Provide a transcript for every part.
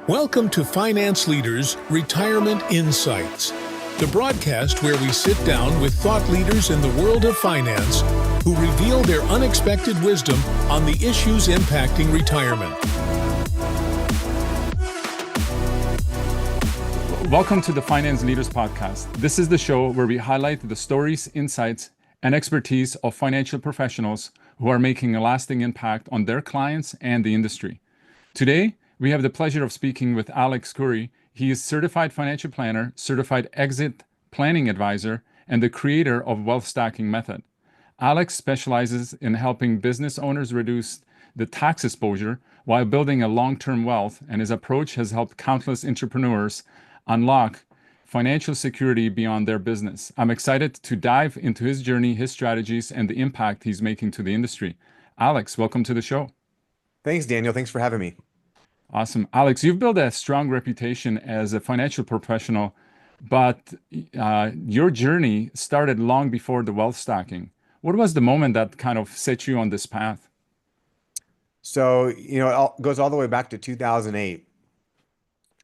Welcome to Finance Leaders Retirement Insights, the broadcast where we sit down with thought leaders in the world of finance who reveal their unexpected wisdom on the issues impacting retirement. Welcome to the Finance Leaders Podcast. This is the show where we highlight the stories, insights, and expertise of financial professionals who are making a lasting impact on their clients and the industry. Today, we have the pleasure of speaking with Alex Koury. He is certified financial planner, certified exit planning advisor, and the creator of Wealth Stacking Method. Alex specializes in helping business owners reduce the tax exposure while building a long-term wealth, and his approach has helped countless entrepreneurs unlock financial security beyond their business. I'm excited to dive into his journey, his strategies, and the impact he's making to the industry. Alex, welcome to the show. Thanks, Daniel. Thanks for having me. Awesome. Alex, you've built a strong reputation as a financial professional, but your journey started long before the wealth stacking. What was the moment that kind of set you on this path? So, it goes all the way back to 2008.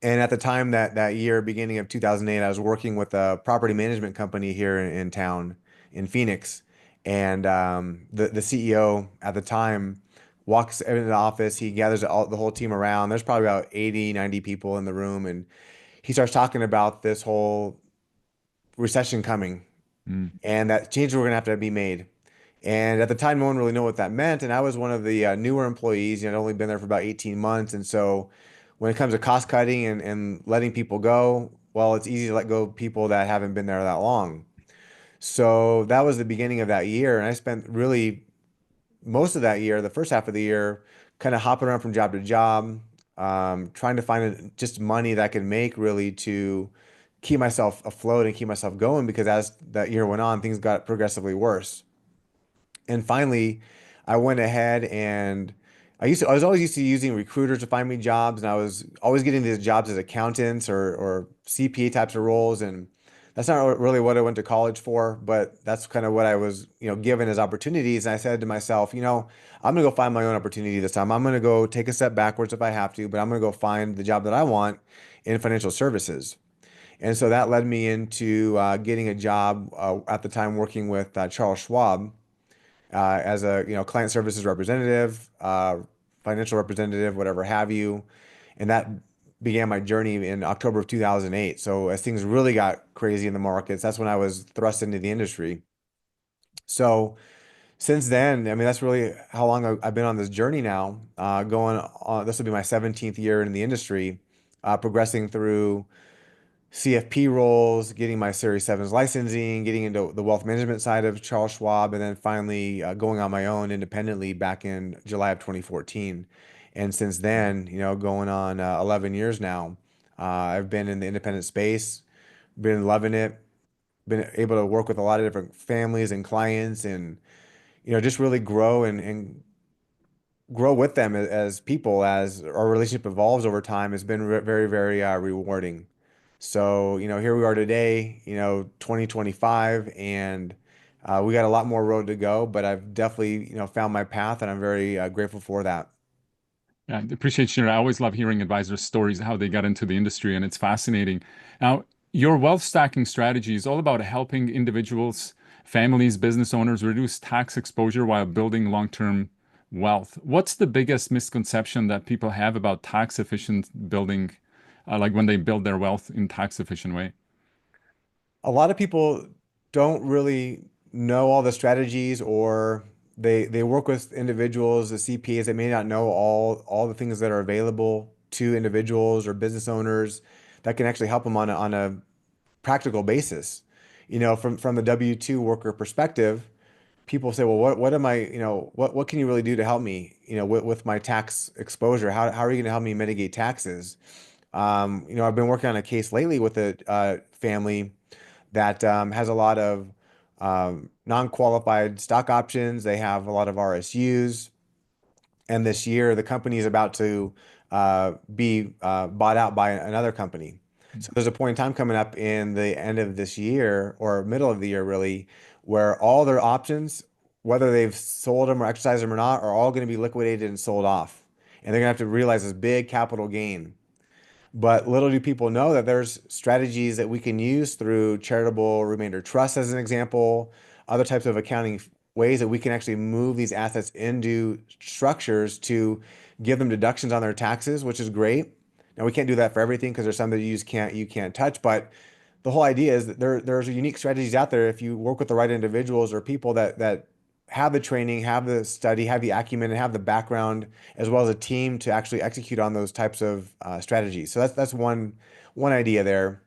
And at the time that year, beginning of 2008, I was working with a property management company here in town in Phoenix. And the CEO at the time walks into the office. He gathers the whole team around. There's probably about 80, 90 people in the room. And he starts talking about this whole recession coming and that changes were going to have to be made. And at the time, no one really knew what that meant. And I was one of the newer employees. I'd only been there for about 18 months. And so when it comes to cost cutting and letting people go, well, it's easy to let go of people that haven't been there that long. So that was the beginning of that year. And I spent really most of that year, the first half of the year, kind of hopping around from job to job, trying to find just money that I could make really to keep myself afloat and keep myself going, because as that year went on, things got progressively worse. And finally, I went ahead and I was always used to using recruiters to find me jobs, and I was always getting these jobs as accountants or CPA types of roles. And that's not really what I went to college for, but that's kind of what I was, given as opportunities. And I said to myself, I'm gonna go find my own opportunity this time. I'm gonna go take a step backwards if I have to, but I'm gonna go find the job that I want in financial services. And so that led me into getting a job at the time working with Charles Schwab as a client services representative, financial representative, whatever have you. And that began my journey in October of 2008. So as things really got crazy in the markets, that's when I was thrust into the industry. So since then, I mean, that's really how long I've been on this journey now. Going on, this will be my 17th year in the industry, progressing through CFP roles, getting my Series 7's licensing, getting into the wealth management side of Charles Schwab, and then finally going on my own independently back in July of 2014. And since then, going on 11 years now, I've been in the independent space, been loving it, been able to work with a lot of different families and clients, and just really grow and grow with them as people, as our relationship evolves over time, has been very, very rewarding. So, here we are today, 2025, and we got a lot more road to go, but I've definitely, found my path, and I'm very grateful for that. Yeah, I appreciate you. I always love hearing advisors' stories, how they got into the industry, and it's fascinating. Now, your wealth stacking strategy is all about helping individuals, families, business owners reduce tax exposure while building long-term wealth. What's the biggest misconception that people have about tax efficient building, like when they build their wealth in tax efficient way? A lot of people don't really know all the strategies, or they work with individuals, the CPAs, that may not know all the things that are available to individuals or business owners that can actually help them on a practical basis. From the W-2 worker perspective, people say, well, what am I, what can you really do to help me, with my tax exposure? How are you going to help me mitigate taxes? I've been working on a case lately with a family that has a lot of non-qualified stock options. They have a lot of RSUs. And this year, the company is about to be bought out by another company. So there's a point in time coming up in the end of this year, or middle of the year, really, where all their options, whether they've sold them or exercised them or not, are all going to be liquidated and sold off. And they're going to have to realize this big capital gain. But little do people know that there's strategies that we can use through charitable remainder trust, as an example, other types of accounting ways that we can actually move these assets into structures to give them deductions on their taxes, which is great. Now we can't do that for everything because there's some that you can't touch, but the whole idea is that there's unique strategies out there if you work with the right individuals or people that have the training, have the study, have the acumen, and have the background, as well as a team to actually execute on those types of strategies. So that's one idea there.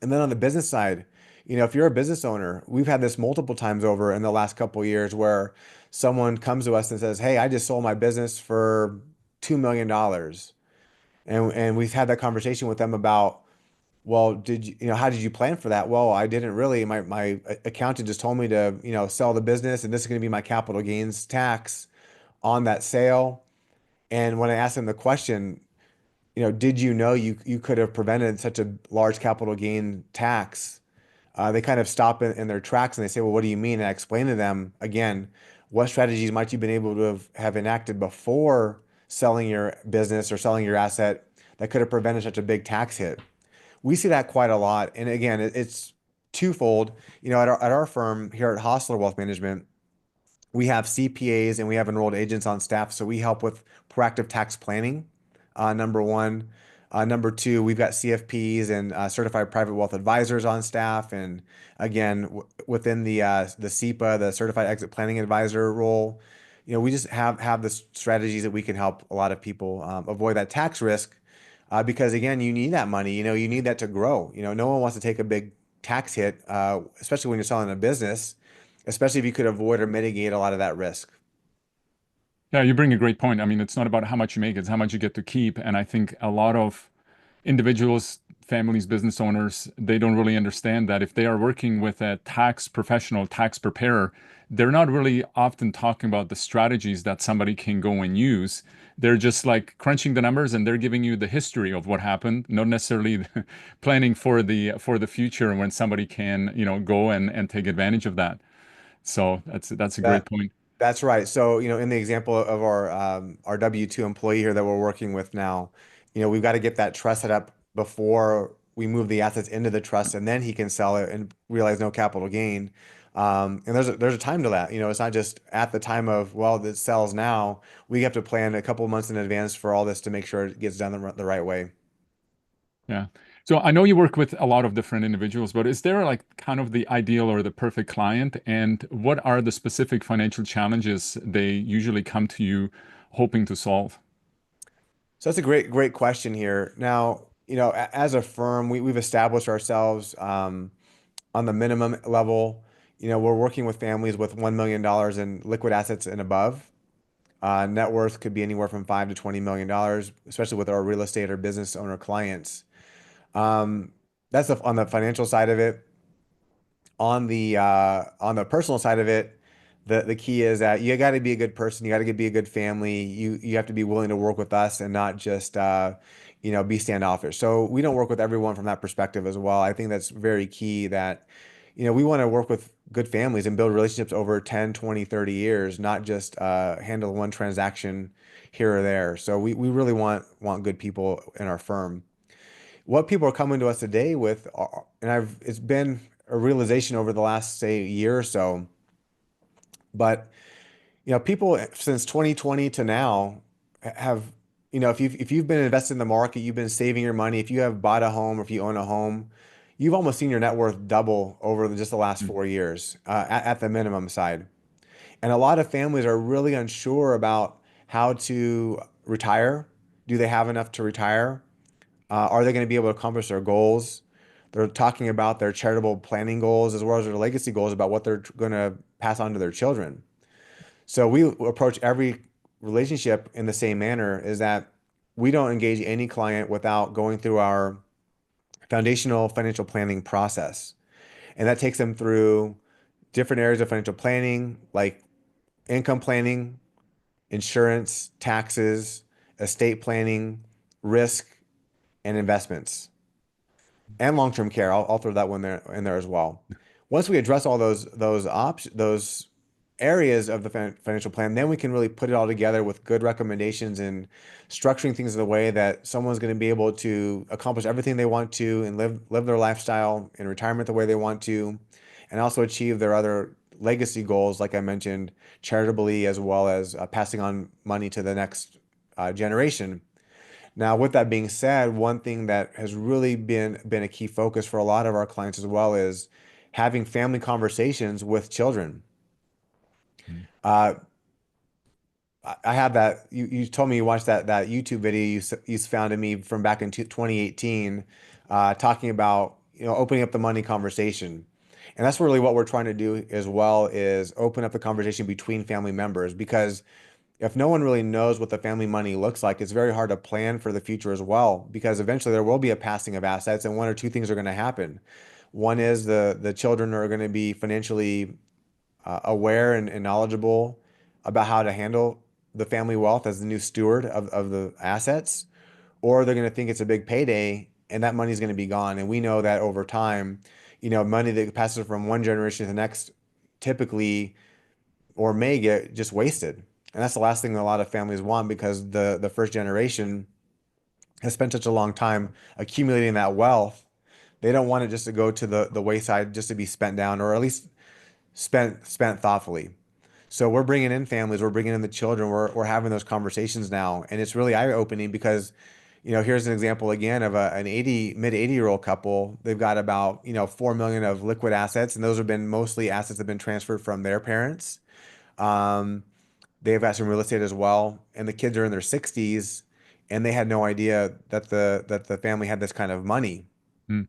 And then on the business side, if you're a business owner, we've had this multiple times over in the last couple of years where someone comes to us and says, "Hey, I just sold my business for $2 million," and we've had that conversation with them about, well, how did you plan for that? Well, I didn't really. My accountant just told me to, sell the business, and this is going to be my capital gains tax on that sale. And when I asked them the question, did you know you could have prevented such a large capital gain tax? They kind of stop in their tracks and they say, well, what do you mean? And I explain to them again, what strategies might you been able to have enacted before selling your business or selling your asset that could have prevented such a big tax hit? We see that quite a lot. And again, it's twofold. At our firm here at Hostler Wealth Management, we have CPAs and we have enrolled agents on staff. So we help with proactive tax planning, number one. Number two, we've got CFPs and certified private wealth advisors on staff. And again, within the CEPA, the certified exit planning advisor role, we just have the strategies that we can help a lot of people avoid that tax risk, because again, you need that money. You need that to grow. No one wants to take a big tax hit, especially when you're selling a business, especially if you could avoid or mitigate a lot of that risk. Yeah, you bring a great point. I mean, it's not about how much you make, it's how much you get to keep. And I think a lot of individuals, families, business owners, they don't really understand that if they are working with a tax professional, tax preparer, they're not really often talking about the strategies that somebody can go and use. They're just like crunching the numbers and they're giving you the history of what happened, not necessarily planning for the future when somebody can, go and take advantage of that. So that's a great That point. That's right. So, in the example of our W-2 employee here that we're working with now, we've got to get that trust set up before we move the assets into the trust, and then he can sell it and realize no capital gain. And there's a time to that. It's not just at the time of, well, this sells now. We have to plan a couple of months in advance for all this to make sure it gets done the right way. Yeah. So I know you work with a lot of different individuals, but is there like kind of the ideal or the perfect client? And what are the specific financial challenges they usually come to you hoping to solve? So that's a great question here. Now, as a firm, we've established ourselves on the minimum level. We're working with families with $1 million in liquid assets and above. Net worth could be anywhere from $5 to $20 million, especially with our real estate or business owner clients. That's on the financial side of it. On the personal side of it, the key is that you got to be a good person. You got to be a good family. You have to be willing to work with us and not just be standoffish. So we don't work with everyone from that perspective as well. I think that's very key that we want to work with good families and build relationships over 10, 20, 30 years, not just handle one transaction here or there. So we really want good people in our firm. What people are coming to us today with it's been a realization over the last, say, year or so, but people since 2020 to now have, if you've been invested in the market, you've been saving your money, if you have bought a home or if you own a home, you've almost seen your net worth double over just the last 4 years, at the minimum side. And a lot of families are really unsure about how to retire. Do they have enough to retire? Are they going to be able to accomplish their goals? They're talking about their charitable planning goals as well as their legacy goals about what they're going to pass on to their children. So we approach every relationship in the same manner, is that we don't engage any client without going through our foundational financial planning process. And that takes them through different areas of financial planning, like income planning, insurance, taxes, estate planning, risk, and investments, and long-term care. I'll throw that one there in there as well. Once we address all those areas of the financial plan, then we can really put it all together with good recommendations and structuring things in a way that someone's going to be able to accomplish everything they want to and live their lifestyle in retirement the way they want to, and also achieve their other legacy goals, like I mentioned, charitably as well as passing on money to the next generation. Now, with that being said, one thing that has really been a key focus for a lot of our clients as well is having family conversations with children. Mm. Uh, I have that. You told me you watched that YouTube video you found of me from back in 2018, talking about opening up the money conversation, and that's really what we're trying to do as well is open up the conversation between family members because if no one really knows what the family money looks like, it's very hard to plan for the future as well because eventually there will be a passing of assets and one or two things are going to happen. One is the children are going to be financially aware and knowledgeable about how to handle the family wealth as the new steward of the assets, or they're going to think it's a big payday and that money's going to be gone. And we know that over time, money that passes from one generation to the next typically or may get just wasted. And that's the last thing that a lot of families want because the first generation has spent such a long time accumulating that wealth. They don't want it just to go to the wayside just to be spent down or at least spent thoughtfully. So we're bringing in families, we're bringing in the children, we're having those conversations now, and it's really eye-opening because, here's an example again of an 80 mid 80-year-old couple. They've got about 4 million of liquid assets, and those have been mostly assets that have been transferred from their parents. Um, they've got some real estate as well, and the kids are in their 60s, and they had no idea that the family had this kind of money. Mm.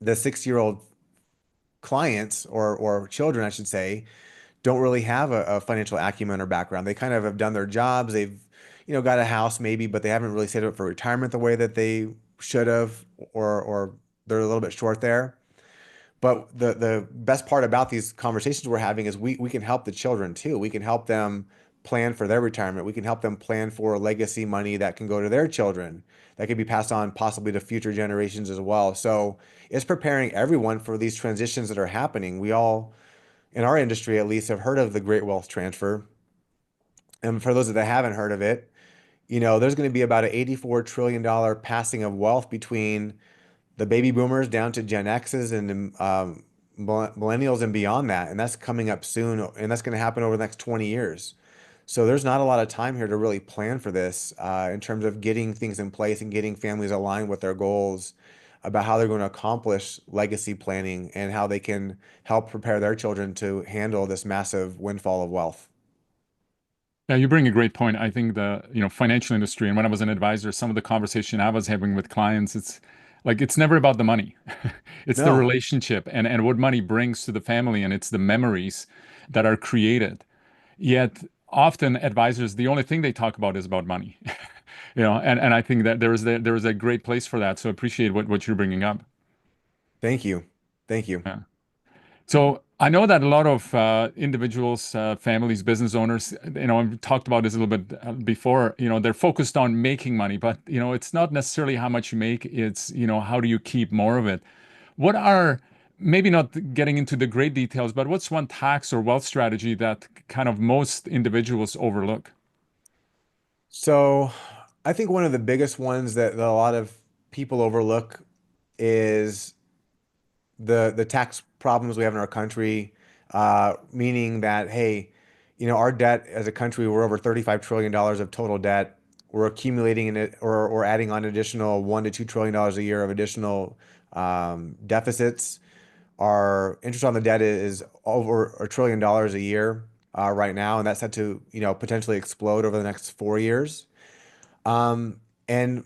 The 6-year-old clients or children, I should say, don't really have a financial acumen or background. They kind of have done their jobs. They've, got a house maybe, but they haven't really saved up for retirement the way that they should have, or they're a little bit short there. But the best part about these conversations we're having is we can help the children too. We can help them plan for their retirement. We can help them plan for legacy money that can go to their children, that could be passed on possibly to future generations as well. So it's preparing everyone for these transitions that are happening. We all in our industry at least have heard of the great wealth transfer. And for those that haven't heard of it, there's going to be about an $84 trillion passing of wealth between the baby boomers down to Gen X's and millennials and beyond that. And that's coming up soon. And that's going to happen over the next 20 years. So there's not a lot of time here to really plan for this in terms of getting things in place and getting families aligned with their goals about how they're going to accomplish legacy planning and how they can help prepare their children to handle this massive windfall of wealth. Yeah, you bring a great point. I think the, financial industry, and when I was an advisor, some of the conversation I was having with clients, it's like it's never about the money. It's the No, relationship and what money brings to the family, and it's the memories that are created. Yet often advisors, the only thing they talk about is about money. And I think that there is a great place for that. So appreciate what you're bringing up. thank you. Thank you. Yeah. So I know that a lot of individuals, families, business owners, I've talked about this a little bit before, they're focused on making money, but, it's not necessarily how much you make, it's, how do you keep more of it? What are, maybe not getting into the great details, but what's one tax or wealth strategy that kind of most individuals overlook? So I think one of the biggest ones that a lot of people overlook is the tax problems we have in our country, meaning that, hey, our debt as a country, we're over $35 trillion of total debt. We're accumulating in it or adding on additional $1 to $2 trillion a year of additional deficits. Our interest on the debt is over $1 trillion a year right now, and that's set to, potentially explode over the next 4 years. And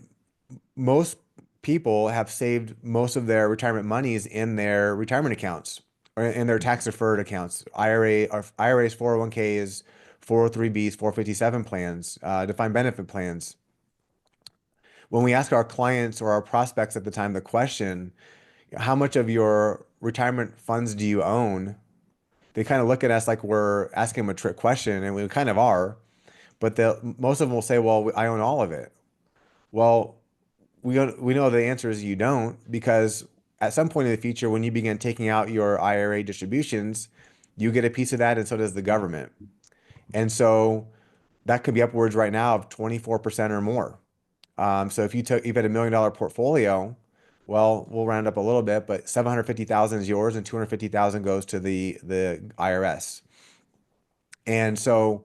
most people have saved most of their retirement monies in their retirement accounts or in their tax deferred accounts, IRAs, 401ks, 403bs, 457 plans, defined benefit plans. When we ask our clients or our prospects at the time the question, how much of your retirement funds do you own? They kind of look at us like we're asking them a trick question, and we kind of are. But most of them will say, well, I own all of it. Well, we know the answer is you don't, because at some point in the future, when you begin taking out your IRA distributions, you get a piece of that, and so does the government. And so that could be upwards right now of 24% or more. So if you've had $1 million portfolio, well, we'll round up a little bit, but 750,000 is yours and 250,000 goes to the IRS. And so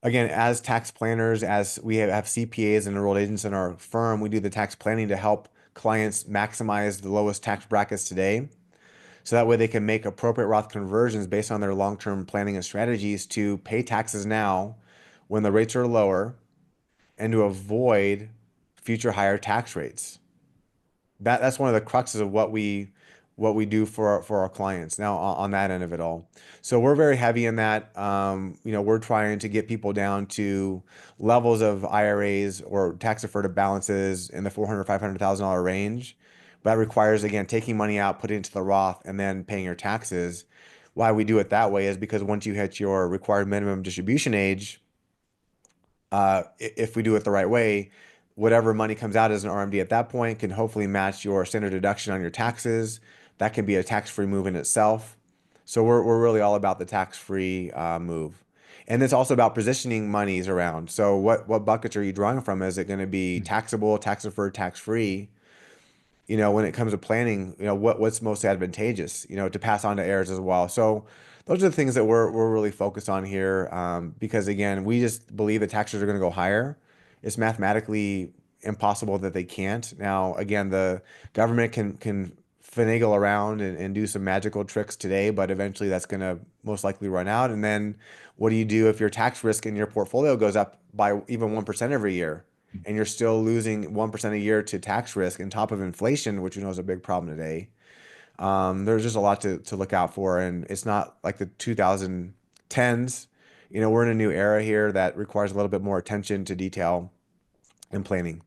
again, as tax planners, as we have CPAs and enrolled agents in our firm, we do the tax planning to help clients maximize the lowest tax brackets today. So that way they can make appropriate Roth conversions based on their long-term planning and strategies to pay taxes now when the rates are lower and to avoid future higher tax rates. That's one of the cruxes of what we do for our clients now on that end of it all. So we're very heavy in that. We're trying to get people down to levels of IRAs or tax deferred balances in the 400, $500,000 range. But that requires, again, taking money out, putting it into the Roth, and then paying your taxes. Why we do it that way is because once you hit your required minimum distribution age, if we do it the right way, whatever money comes out as an RMD at that point can hopefully match your standard deduction on your taxes. That can be a tax-free move in itself. So we're really all about the tax-free move. And it's also about positioning monies around. So what buckets are you drawing from? Is it going to be taxable, tax deferred, tax-free? When it comes to planning, what's most advantageous, to pass on to heirs as well. So those are the things that we're really focused on here, because again, we just believe that taxes are going to go higher. It's mathematically impossible that they can't. Now, again, the government can finagle around and do some magical tricks today, but eventually that's going to most likely run out. And then what do you do if your tax risk in your portfolio goes up by even 1% every year? And you're still losing 1% a year to tax risk on top of inflation, which we know is a big problem today. There's just a lot to look out for. And it's not like the 2010s. We're in a new era here that requires a little bit more attention to detail and planning.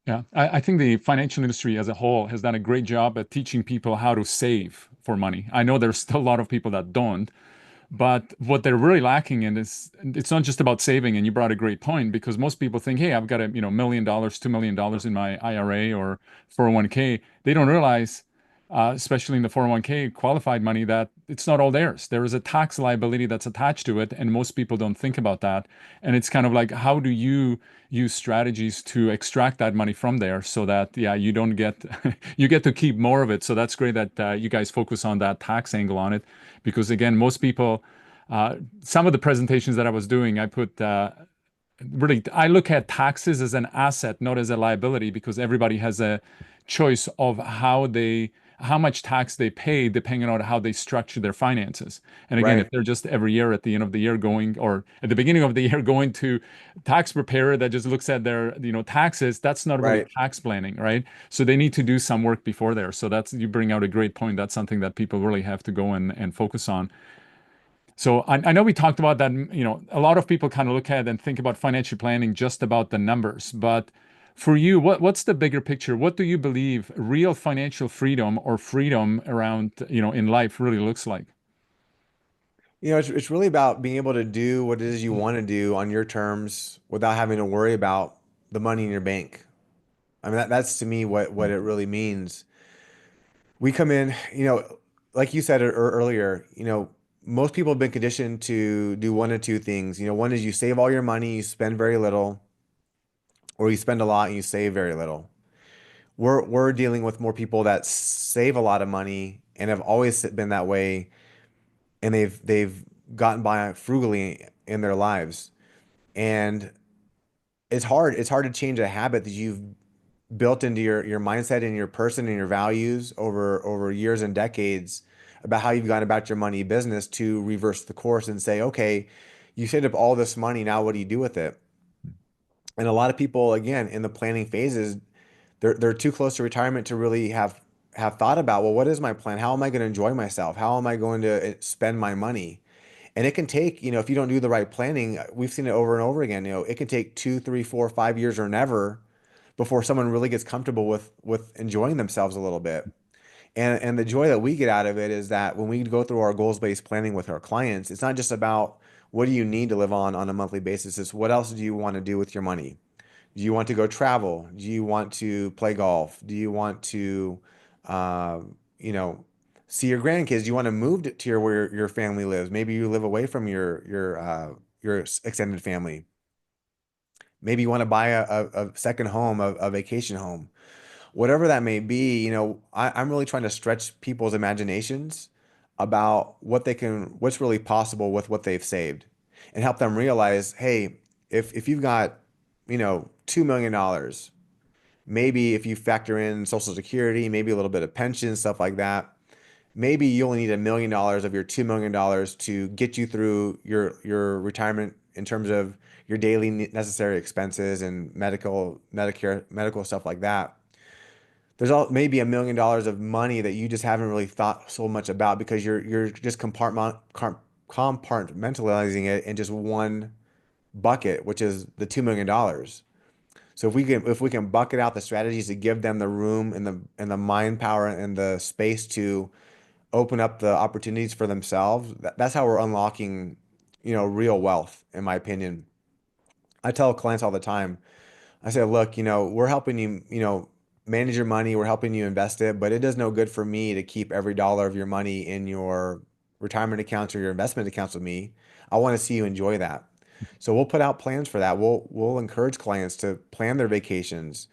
Yeah, I think the financial industry as a whole has done a great job at teaching people how to save for money. I know there's still a lot of people that don't, but what they're really lacking in is it's not just about saving. And you brought a great point because most people think, hey, I've got $1 million, $2 million in my IRA or 401k. They don't realize, especially in the 401k qualified money, that it's not all theirs. There is a tax liability that's attached to it, and most people don't think about that. And it's kind of like, how do you use strategies to extract that money from there so that, yeah, you don't get you get to keep more of it. So that's great that you guys focus on that tax angle on it, because again, most people, some of the presentations that I was doing, I put really, I look at taxes as an asset, not as a liability, because everybody has a choice of how much tax they pay depending on how they structure their finances. And again, if Right. they're just every year at the end of the year going, or at the beginning of the year going to tax preparer that just looks at their, taxes, that's not really Right. tax planning, right? So they need to do some work before there. So that's, you bring out a great point. That's something that people really have to go and focus on. So I know we talked about that, a lot of people kind of look at and think about financial planning just about the numbers, but for you, what's the bigger picture? What do you believe real financial freedom or freedom around, in life really looks like? It's really about being able to do what it is you want to do on your terms without having to worry about the money in your bank. I mean, that's to me what it really means. We come in, like you said earlier, most people have been conditioned to do one of two things. One is you save all your money, you spend very little, or you spend a lot and you save very little. We're dealing with more people that save a lot of money and have always been that way, and they've gotten by frugally in their lives. And it's hard to change a habit that you've built into your mindset and your person and your values over years and decades about how you've gone about your money business to reverse the course and say, okay, you saved up all this money, now what do you do with it? And a lot of people, again, in the planning phases, they're too close to retirement to really have thought about, well, what is my plan? How am I going to enjoy myself? How am I going to spend my money? And it can take, if you don't do the right planning, we've seen it over and over again. It can take 2, 3, 4, 5 years or never before someone really gets comfortable with enjoying themselves a little bit. And the joy that we get out of it is that when we go through our goals-based planning with our clients, it's not just about what do you need to live on a monthly basis. It's what else do you want to do with your money? Do you want to go travel? Do you want to play golf? Do you want to, uh, you know, see your grandkids. You want to move to where your family lives. Maybe you live away from your extended family. Maybe you want to buy a second home, a vacation home, whatever that may be. I'm really trying to stretch people's imaginations about what's really possible with what they've saved, and help them realize, hey, if you've got, $2 million, maybe if you factor in Social Security, maybe a little bit of pension, stuff like that, maybe you only need $1 million of your $2 million to get you through your retirement in terms of your daily necessary expenses and Medicare, medical stuff like that. There's maybe $1 million of money that you just haven't really thought so much about because you're just compartmentalizing it in just one bucket, which is the $2 million. So if we can bucket out the strategies to give them the room and the mind power and the space to open up the opportunities for themselves, that's how we're unlocking, real wealth, in my opinion. I tell clients all the time, I say, look, we're helping you, manage your money, we're helping you invest it, but it does no good for me to keep every dollar of your money in your retirement accounts or your investment accounts with me. I want to see you enjoy that. So we'll put out plans for that. We'll encourage clients to plan their vacations.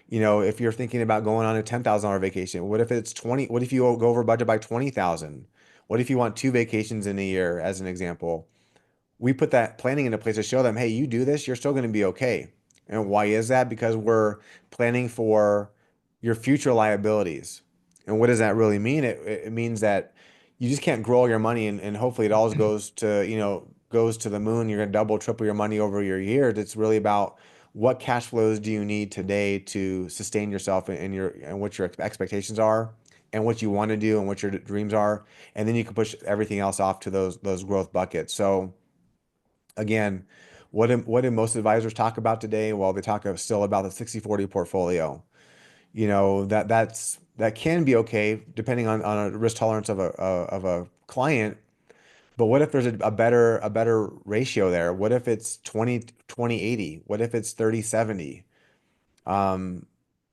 If you're thinking about going on a $10,000 vacation, what if it's 20? What if you go over budget by 20,000? What if you want two vacations in a year, as an example? We put that planning into place to show them, hey, you do this, you're still going to be okay. And why is that? Because we're planning for your future liabilities. And what does that really mean? It means that you just can't grow your money and hopefully it always goes to the moon. You're going to double, triple your money over your years. It's really about what cash flows do you need today to sustain yourself and what your expectations are and what you want to do and what your dreams are. And then you can push everything else off to those growth buckets. So again, what do most advisors talk about today? Well, they talk still about the 60/40 portfolio. That can be okay depending on a risk tolerance of a client. But what if there's a better ratio there? What if it's 20/20/80? What if it's 30/70? Um,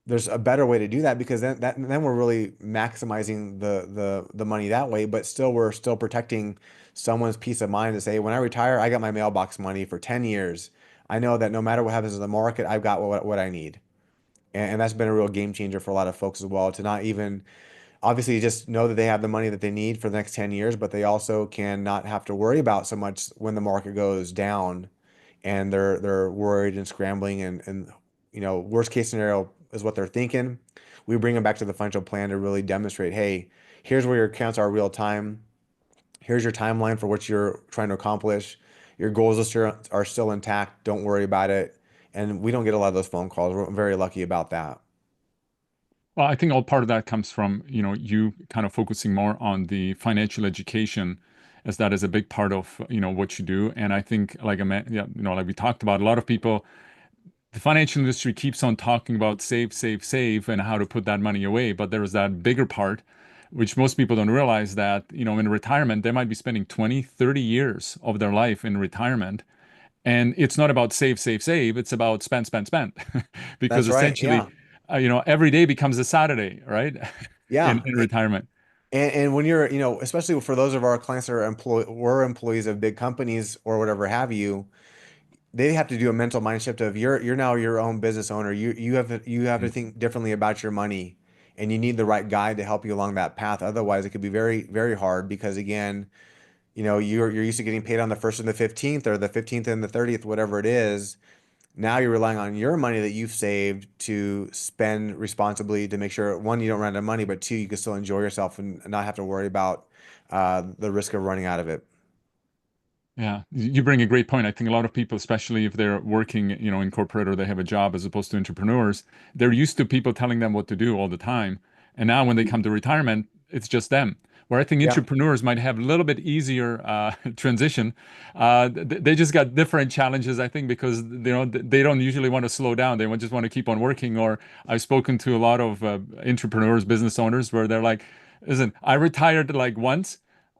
there's a better way to do that because then we're really maximizing the money that way, but still we're still protecting someone's peace of mind to say, when I retire, I got my mailbox money for 10 years. I know that no matter what happens in the market, I've got what I need. And that's been a real game changer for a lot of folks as well, to not even obviously just know that they have the money that they need for the next 10 years, but they also can not have to worry about so much when the market goes down and they're worried and scrambling and worst case scenario is what they're thinking. We bring them back to the financial plan to really demonstrate, hey, here's where your accounts are real time. Here's your timeline for what you're trying to accomplish. Your goals are still intact. Don't worry about it. And we don't get a lot of those phone calls. We're very lucky about that. Well, I think all part of that comes from, you kind of focusing more on the financial education, as that is a big part of, what you do. And I think, like yeah, like we talked about, a lot of people, the financial industry keeps on talking about save, save, save, and how to put that money away. But there is that bigger part, which most people don't realize, that, in retirement, they might be spending 20, 30 years of their life in retirement. And it's not about save, save, save. It's about spend, spend, spend. Because That's right. essentially, Yeah. every day becomes a Saturday, right? Yeah. In retirement. And when you're, especially for those of our clients that were employees of big companies or whatever have you, they have to do a mental mind shift of you're now your own business owner. You have to Mm. think differently about your money, and you need the right guide to help you along that path. Otherwise, it could be very, very hard because again, you're used to getting paid on the first and the 15th or the 15th and the 30th, whatever it is. Now you're relying on your money that you've saved to spend responsibly to make sure, one, you don't run out of money, but two, you can still enjoy yourself and not have to worry about the risk of running out of it. Yeah, you bring a great point. I think a lot of people, especially if they're working, in corporate or they have a job as opposed to entrepreneurs, they're used to people telling them what to do all the time. And now when they come to retirement, it's just them. Where I think Yeah. entrepreneurs might have a little bit easier transition. They just got different challenges, I think, because they don't usually want to slow down. They just want to keep on working. Or I've spoken to a lot of entrepreneurs, business owners, where they're like, "Listen, I retired like once."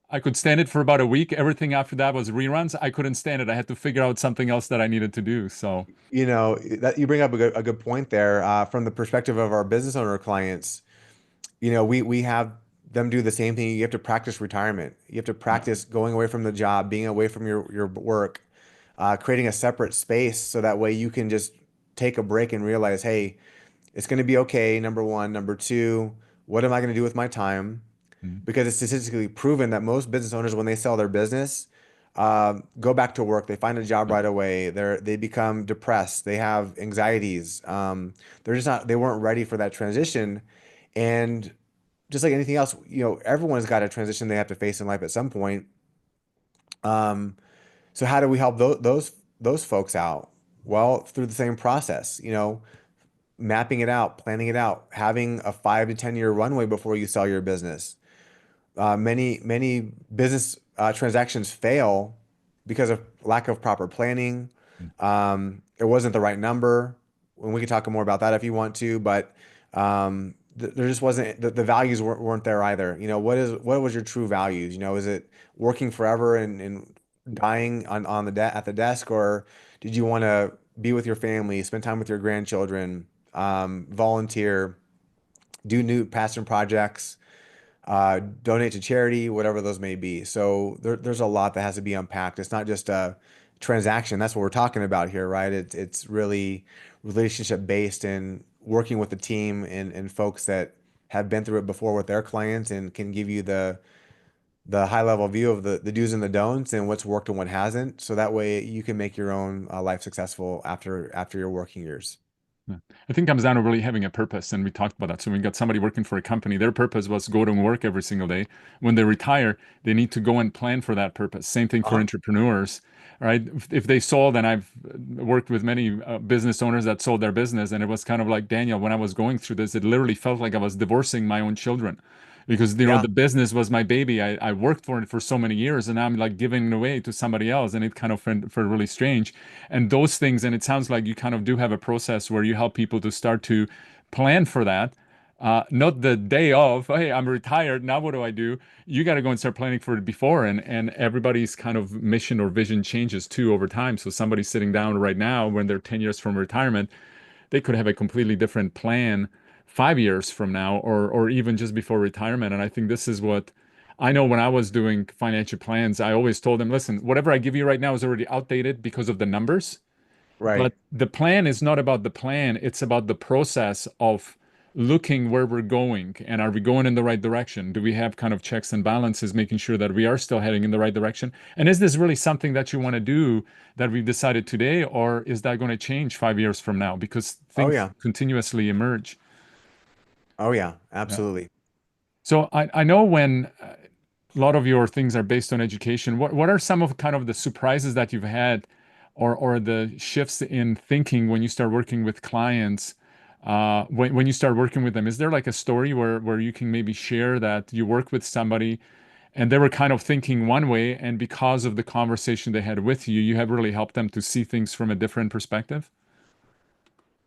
I could stand it for about a week. Everything after that was reruns. I couldn't stand it. I had to figure out something else that I needed to do. So, That you bring up a good point there. From the perspective of our business owner clients, we have them do the same thing. You have to practice retirement. You have to Yeah. practice going away from the job, being away from your work, creating a separate space so that way you can just take a break and realize, hey, it's going to be okay. Number one. Number two, what am I going to do with my time? Mm. Because it's statistically proven that most business owners, when they sell their business, go back to work. They find a job Yeah. right away. They become depressed. They have anxieties. They're just not. They weren't ready for that transition, and just like anything else, everyone's got a transition they have to face in life at some point. Um, so how do we help those folks out? Well, through the same process, mapping it out, planning it out, having a 5 to 10 year runway before you sell your business. Many business transactions fail because of lack of proper planning. Mm. It wasn't the right number. And we can talk more about that if you want to, but there just wasn't the values weren't there either. What was your true values? Is it working forever and dying on at the desk, or did you want to be with your family, spend time with your grandchildren, volunteer, do new passion projects, donate to charity, whatever those may be. So there's a lot that has to be unpacked. It's not just a transaction. That's what we're talking about here, right? It's really relationship based and working with the team and folks that have been through it before with their clients and can give you the high level view of the do's and the don'ts and what's worked and what hasn't. So that way you can make your own life successful after your working years. Yeah. I think it comes down to really having a purpose, and we talked about that. So when you got somebody working for a company, their purpose was go to work every single day. When they retire, they need to go and plan for that purpose. Same thing for Uh-huh. entrepreneurs, right? If they sold, and I've worked with many business owners that sold their business, and it was kind of like Daniel, when I was going through this, it literally felt like I was divorcing my own children. Because Yeah. the business was my baby. I worked for it for so many years, and now I'm like giving it away to somebody else, and it kind of felt really strange. And those things, and it sounds like you kind of do have a process where you help people to start to plan for that. Not the day of, hey, I'm retired. Now what do I do? You got to go and start planning for it before, and everybody's kind of mission or vision changes too over time. So somebody sitting down right now when they're 10 years from retirement, they could have a completely different plan 5 years from now, or even just before retirement. And I think this is what I know when I was doing financial plans, I always told them, listen, whatever I give you right now is already outdated because of the numbers. But Right. the plan is not about the plan, it's about the process of looking where we're going, and are we going in the right direction? Do we have kind of checks and balances, making sure that we are still heading in the right direction? And is this really something that you want to do that we've decided today, or is that going to change 5 years from now? Because Oh things yeah. continuously emerge. Oh yeah. Yeah. Absolutely. So I know when a lot of your things are based on education, what are some of kind of the surprises that you've had, or the shifts in thinking when you start working with clients, when you start working with them? Is there like a story where you can maybe share that you work with somebody and they were kind of thinking one way, and because of the conversation they had with you, you have really helped them to see things from a different perspective?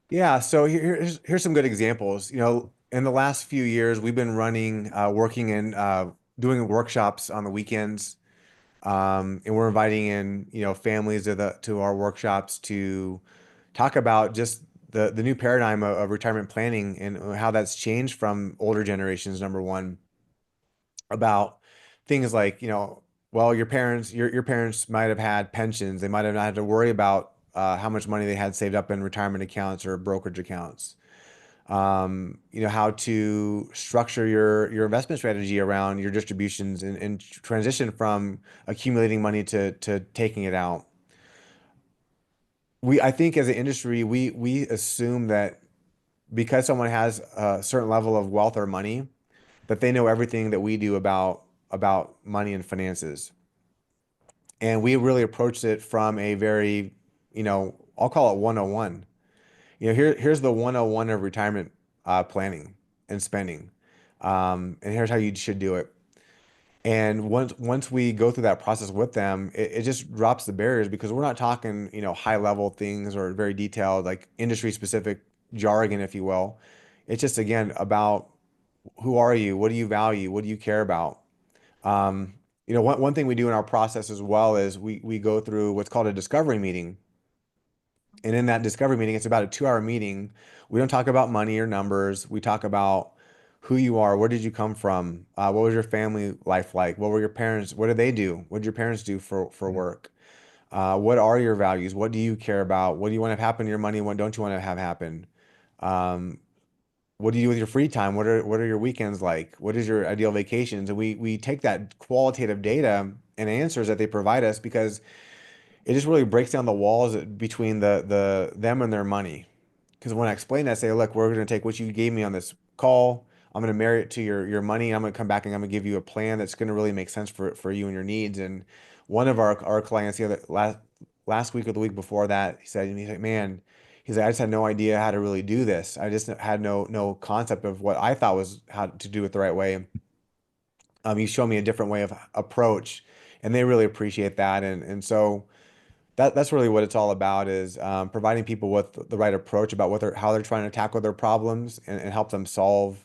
Yeah, so here's some good examples. In the last few years, we've been working and doing workshops on the weekends, and we're inviting in, families to our workshops to talk about just the new paradigm of retirement planning and how that's changed from older generations. Number one, about things like, well, your parents might have had pensions. They might have not had to worry about how much money they had saved up in retirement accounts or brokerage accounts. How to structure your investment strategy around your distributions and transition from accumulating money to taking it out. I think as an industry, we assume that because someone has a certain level of wealth or money, that they know everything that we do about money and finances. And we really approached it from a very, I'll call it 101. Here's the 101 of retirement planning and spending. And here's how you should do it. And once we go through that process with them, it just drops the barriers because we're not talking, high level things or very detailed, like industry specific jargon, if you will. It's just again about who are you? What do you value? What do you care about? One thing we do in our process as well is we go through what's called a discovery meeting. And in that discovery meeting, it's about a 2 hour meeting. We don't talk about money or numbers. We talk about who you are, where did you come from, what was your family life like, what were your parents, what did they do, what did your parents do for Yeah. work, what are your values, what do you care about, what do you want to have happen to your money, what don't you want to have happen, um, what do you do with your free time, what are your weekends like, what is your ideal vacations, and we take that qualitative data and answers that they provide us because it just really breaks down the walls between the them and their money. Because when I explain that, I say, look, we're going to take what you gave me on this call. I'm going to marry it to your money. I'm going to come back and I'm going to give you a plan that's going to really make sense for you and your needs. And one of our clients the other last week or the week before that, he's like, man, he's like, I just had no idea how to really do this. I just had no concept of what I thought was how to do it the right way. He showed me a different way of approach, and they really appreciate that. And so that's really what it's all about is providing people with the right approach about how they're trying to tackle their problems and help them solve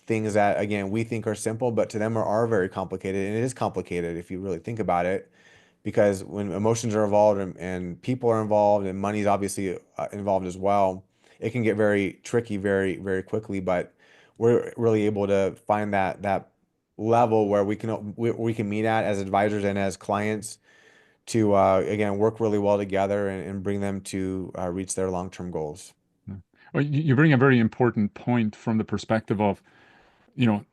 things that, again, we think are simple, but to them are very complicated. And it is complicated if you really think about it, because when emotions are involved and people are involved and money is obviously involved as well, it can get very tricky very, very quickly. But we're really able to find that level where we can meet at as advisors and as clients to again work really well together and bring them to reach their long-term goals. Yeah. Well, you bring a very important point from the perspective of, you know,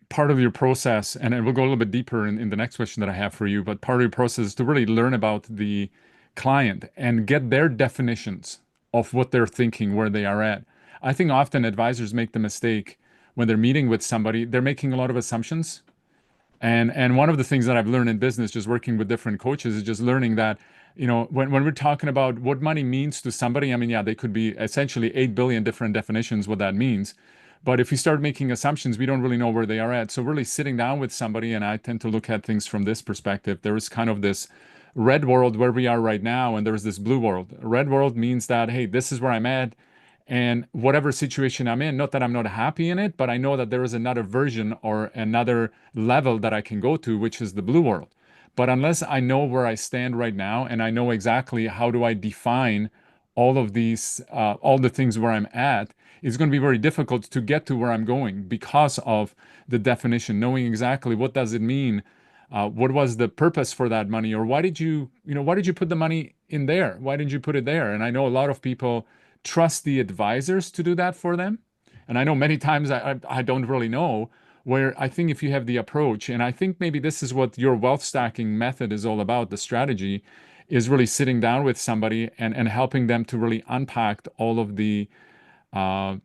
part of your process, and we'll go a little bit deeper in the next question that I have for you, but part of your process is to really learn about the client and get their definitions of what they're thinking, where they are at. I think often advisors make the mistake when they're meeting with somebody, they're making a lot of assumptions. And one of the things that I've learned in business, just working with different coaches, is just learning that, when we're talking about what money means to somebody, I mean, yeah, they could be essentially 8 billion different definitions what that means. But if we start making assumptions, we don't really know where they are at. So really sitting down with somebody, and I tend to look at things from this perspective, there is kind of this red world where we are right now, and there's this blue world. Red world means that, hey, this is where I'm at. And whatever situation I'm in, not that I'm not happy in it, but I know that there is another version or another level that I can go to, which is the blue world. But unless I know where I stand right now and I know exactly how do I define all of these, all the things where I'm at, it's going to be very difficult to get to where I'm going because of the definition, knowing exactly what does it mean, what was the purpose for that money, or why did you put the money in there? Why didn't you put it there? And I know a lot of people trust the advisors to do that for them. And I know many times I don't really know, where I think if you have the approach, and I think maybe this is what your wealth stacking method is all about, the strategy is really sitting down with somebody and helping them to really unpack all of the uh,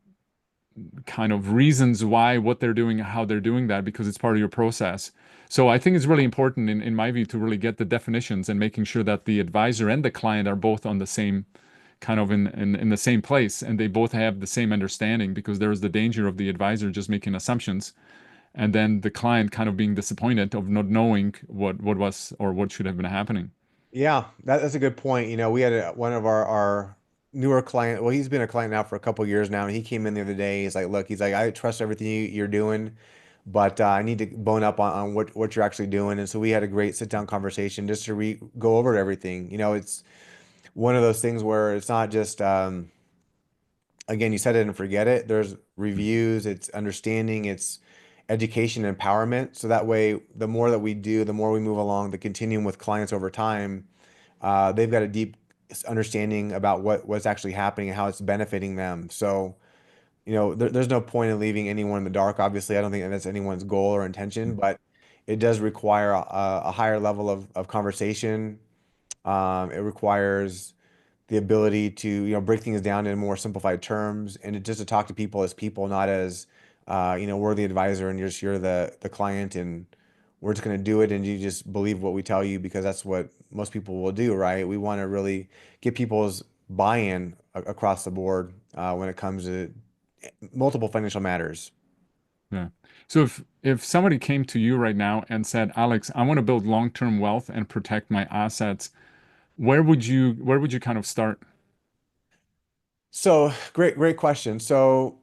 kind of reasons why, what they're doing, how they're doing that, because it's part of your process. So I think it's really important in my view to really get the definitions and making sure that the advisor and the client are both on the same kind of in the same place and they both have the same understanding, because there is the danger of the advisor just making assumptions and then the client kind of being disappointed of not knowing what was or what should have been happening. Yeah, that's a good point. We had one of our newer client. Well, he's been a client now for a couple years now, and he came in the other day. He's like, "Look, he's like, I trust everything you're doing, but I need to bone up on what you're actually doing." And so we had a great sit down conversation just to go over everything. It's one of those things where it's not just again, you set it and forget it. There's reviews, it's understanding, it's education and empowerment. So that way, the more that we do, the more we move along the continuum with clients over time, they've got a deep understanding about what's actually happening and how it's benefiting them. So, there's no point in leaving anyone in the dark. Obviously, I don't think that's anyone's goal or intention, but it does require a higher level of conversation. It requires the ability to break things down in more simplified terms and just to talk to people as people, not as we're the advisor and you're the client and we're just going to do it and you just believe what we tell you because that's what most people will do, right? We want to really get people's buy-in across the board when it comes to multiple financial matters. Yeah. So if somebody came to you right now and said, Alex, I want to build long-term wealth and protect my assets, where would you kind of start? So great question. So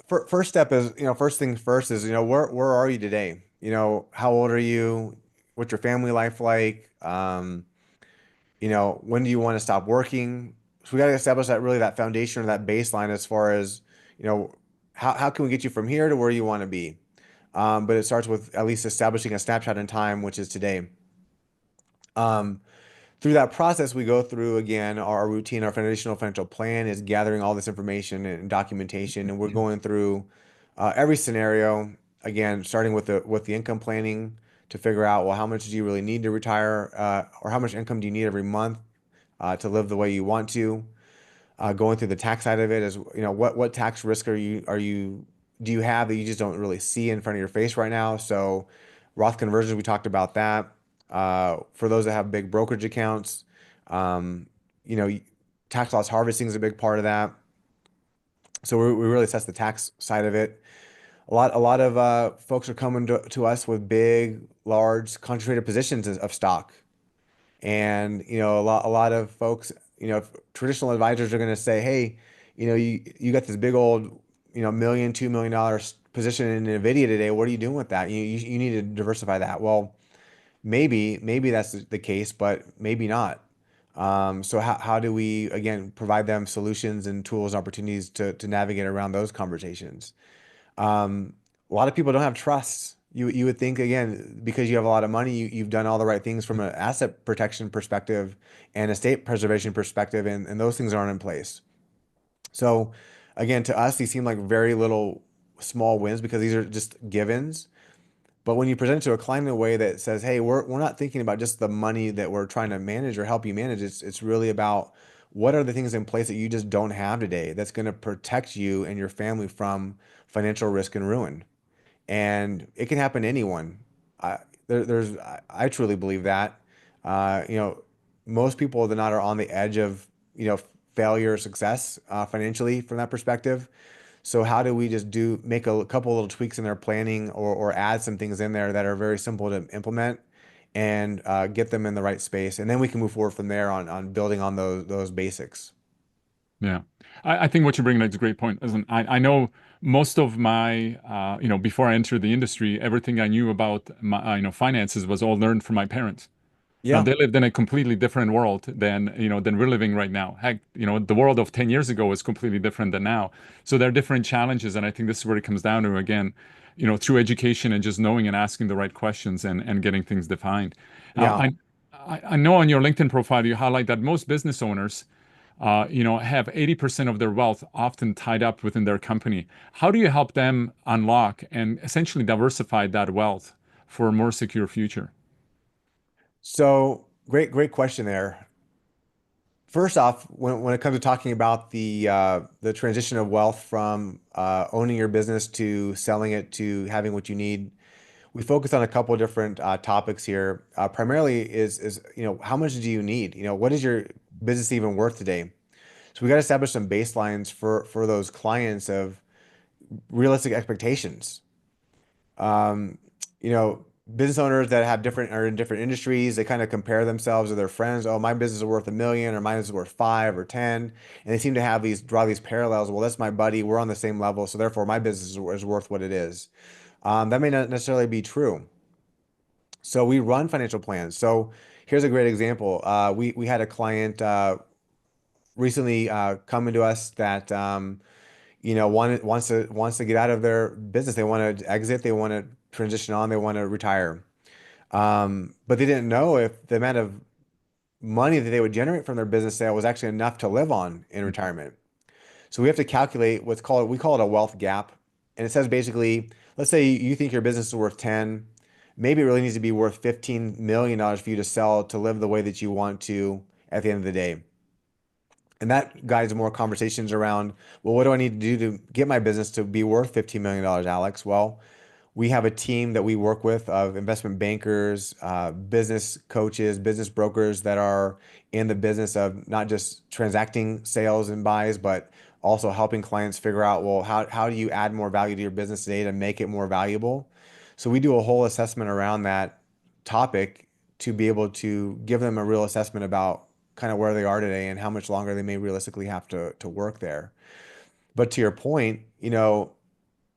first step is, first things first is, where are you today? How old are you? What's your family life like? When do you want to stop working? So we got to establish that foundation or that baseline as far as, you know, how can we get you from here to where you want to be? But it starts with at least establishing a snapshot in time, which is today. Um, Through that process, we go through again our routine. Our foundational financial plan is gathering all this information and documentation, and we're going through every scenario again, starting with the income planning to figure out, well, how much do you really need to retire, or how much income do you need every month to live the way you want to? Going through the tax side of it is, what tax risk are you do you have that you just don't really see in front of your face right now? So Roth conversions, we talked about that. For those that have big brokerage accounts, um, you know, tax loss harvesting is a big part of that. So we really assess the tax side of it. A lot of folks are coming to us with big, large, concentrated positions of stock. And a lot of folks, traditional advisors are going to say, hey, you got this big old, million, $2 million position in Nvidia today. What are you doing with that? You need to diversify that. Well, maybe that's the case, but maybe not. So how do we again provide them solutions and tools and opportunities to navigate around those conversations? A lot of people don't have trust. You would think again, because you have a lot of money, you've done all the right things from an asset protection perspective and estate preservation perspective, and those things aren't in place. So again, to us, these seem like very little small wins because these are just givens. But when you present it to a client in a way that says, hey, we're not thinking about just the money that we're trying to manage or help you manage. It's really about what are the things in place that you just don't have today that's going to protect you and your family from financial risk and ruin. And it can happen to anyone. I, I truly believe that. Uh, you know, Most people that not are on the edge of, failure or success financially from that perspective. So how do we just make a couple little tweaks in their planning or add some things in there that are very simple to implement and get them in the right space, and then we can move forward from there on building on those basics. Yeah. I think what you're bringing up is a great point. Listen, I know most of my, before I entered the industry, everything I knew about my, finances was all learned from my parents. Now Yeah, they lived in a completely different world than we're living right now. Heck, the world of 10 years ago is completely different than now. So there are different challenges, and I think this is where it comes down to again, through education and just knowing and asking the right questions and getting things defined. Now, yeah. I know on your LinkedIn profile you highlight that most business owners, have 80% of their wealth often tied up within their company. How do you help them unlock and essentially diversify that wealth for a more secure future? So great question there. First off, when it comes to talking about the transition of wealth from owning your business to selling it to having what you need, we focus on a couple of different topics here. Primarily is how much do you need? What is your business even worth today? So we got to establish some baselines for those clients of realistic expectations. Um, Business owners that have different are in different industries, they kind of compare themselves to their friends. Oh, my business is worth 1 million, or mine is worth 5 or 10, and they seem to have draw these parallels. Well, that's my buddy. We're on the same level, so therefore my business is worth what it is. That may not necessarily be true. So we run financial plans. So here's a great example. We had a client recently come into us that wants to get out of their business. They want to exit. They want to transition on. They want to retire. But they didn't know if the amount of money that they would generate from their business sale was actually enough to live on in retirement. So we have to calculate we call it a wealth gap. And it says basically, let's say you think your business is worth 10, maybe it really needs to be worth $15 million for you to sell to live the way that you want to at the end of the day. And that guides more conversations around, well, what do I need to do to get my business to be worth $15 million, Alex? Well, we have a team that we work with of investment bankers, business coaches, business brokers that are in the business of not just transacting sales and buys, but also helping clients figure out, well, how do you add more value to your business today to make it more valuable? So we do a whole assessment around that topic to be able to give them a real assessment about kind of where they are today and how much longer they may realistically have to work there. But to your point,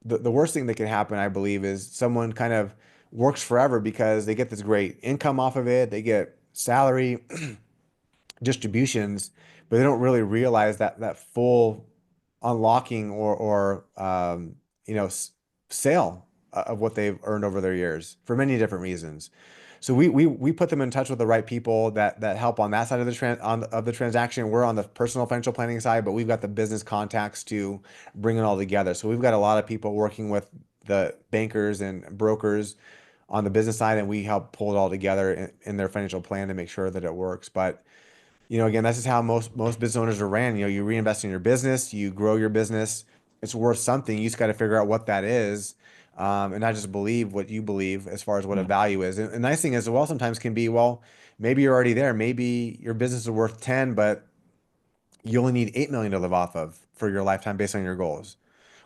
the worst thing that can happen, I believe, is someone kind of works forever because they get this great income off of it. They get salary distributions, but they don't really realize that full unlocking or you know sale of what they've earned over their years for many different reasons. So we put them in touch with the right people that help on that side of the transaction. We're on the personal financial planning side, but we've got the business contacts to bring it all together. So we've got a lot of people working with the bankers and brokers on the business side, and we help pull it all together in their financial plan to make sure that it works. But again, that's just how most business owners are ran. You reinvest in your business, you grow your business. It's worth something. You just got to figure out what that is, and not just believe what you believe as far as what a Yeah. value is. And the nice thing is, well, sometimes can be, well, maybe you're already there. Maybe your business is worth 10, but you only need 8 million to live off of for your lifetime based on your goals.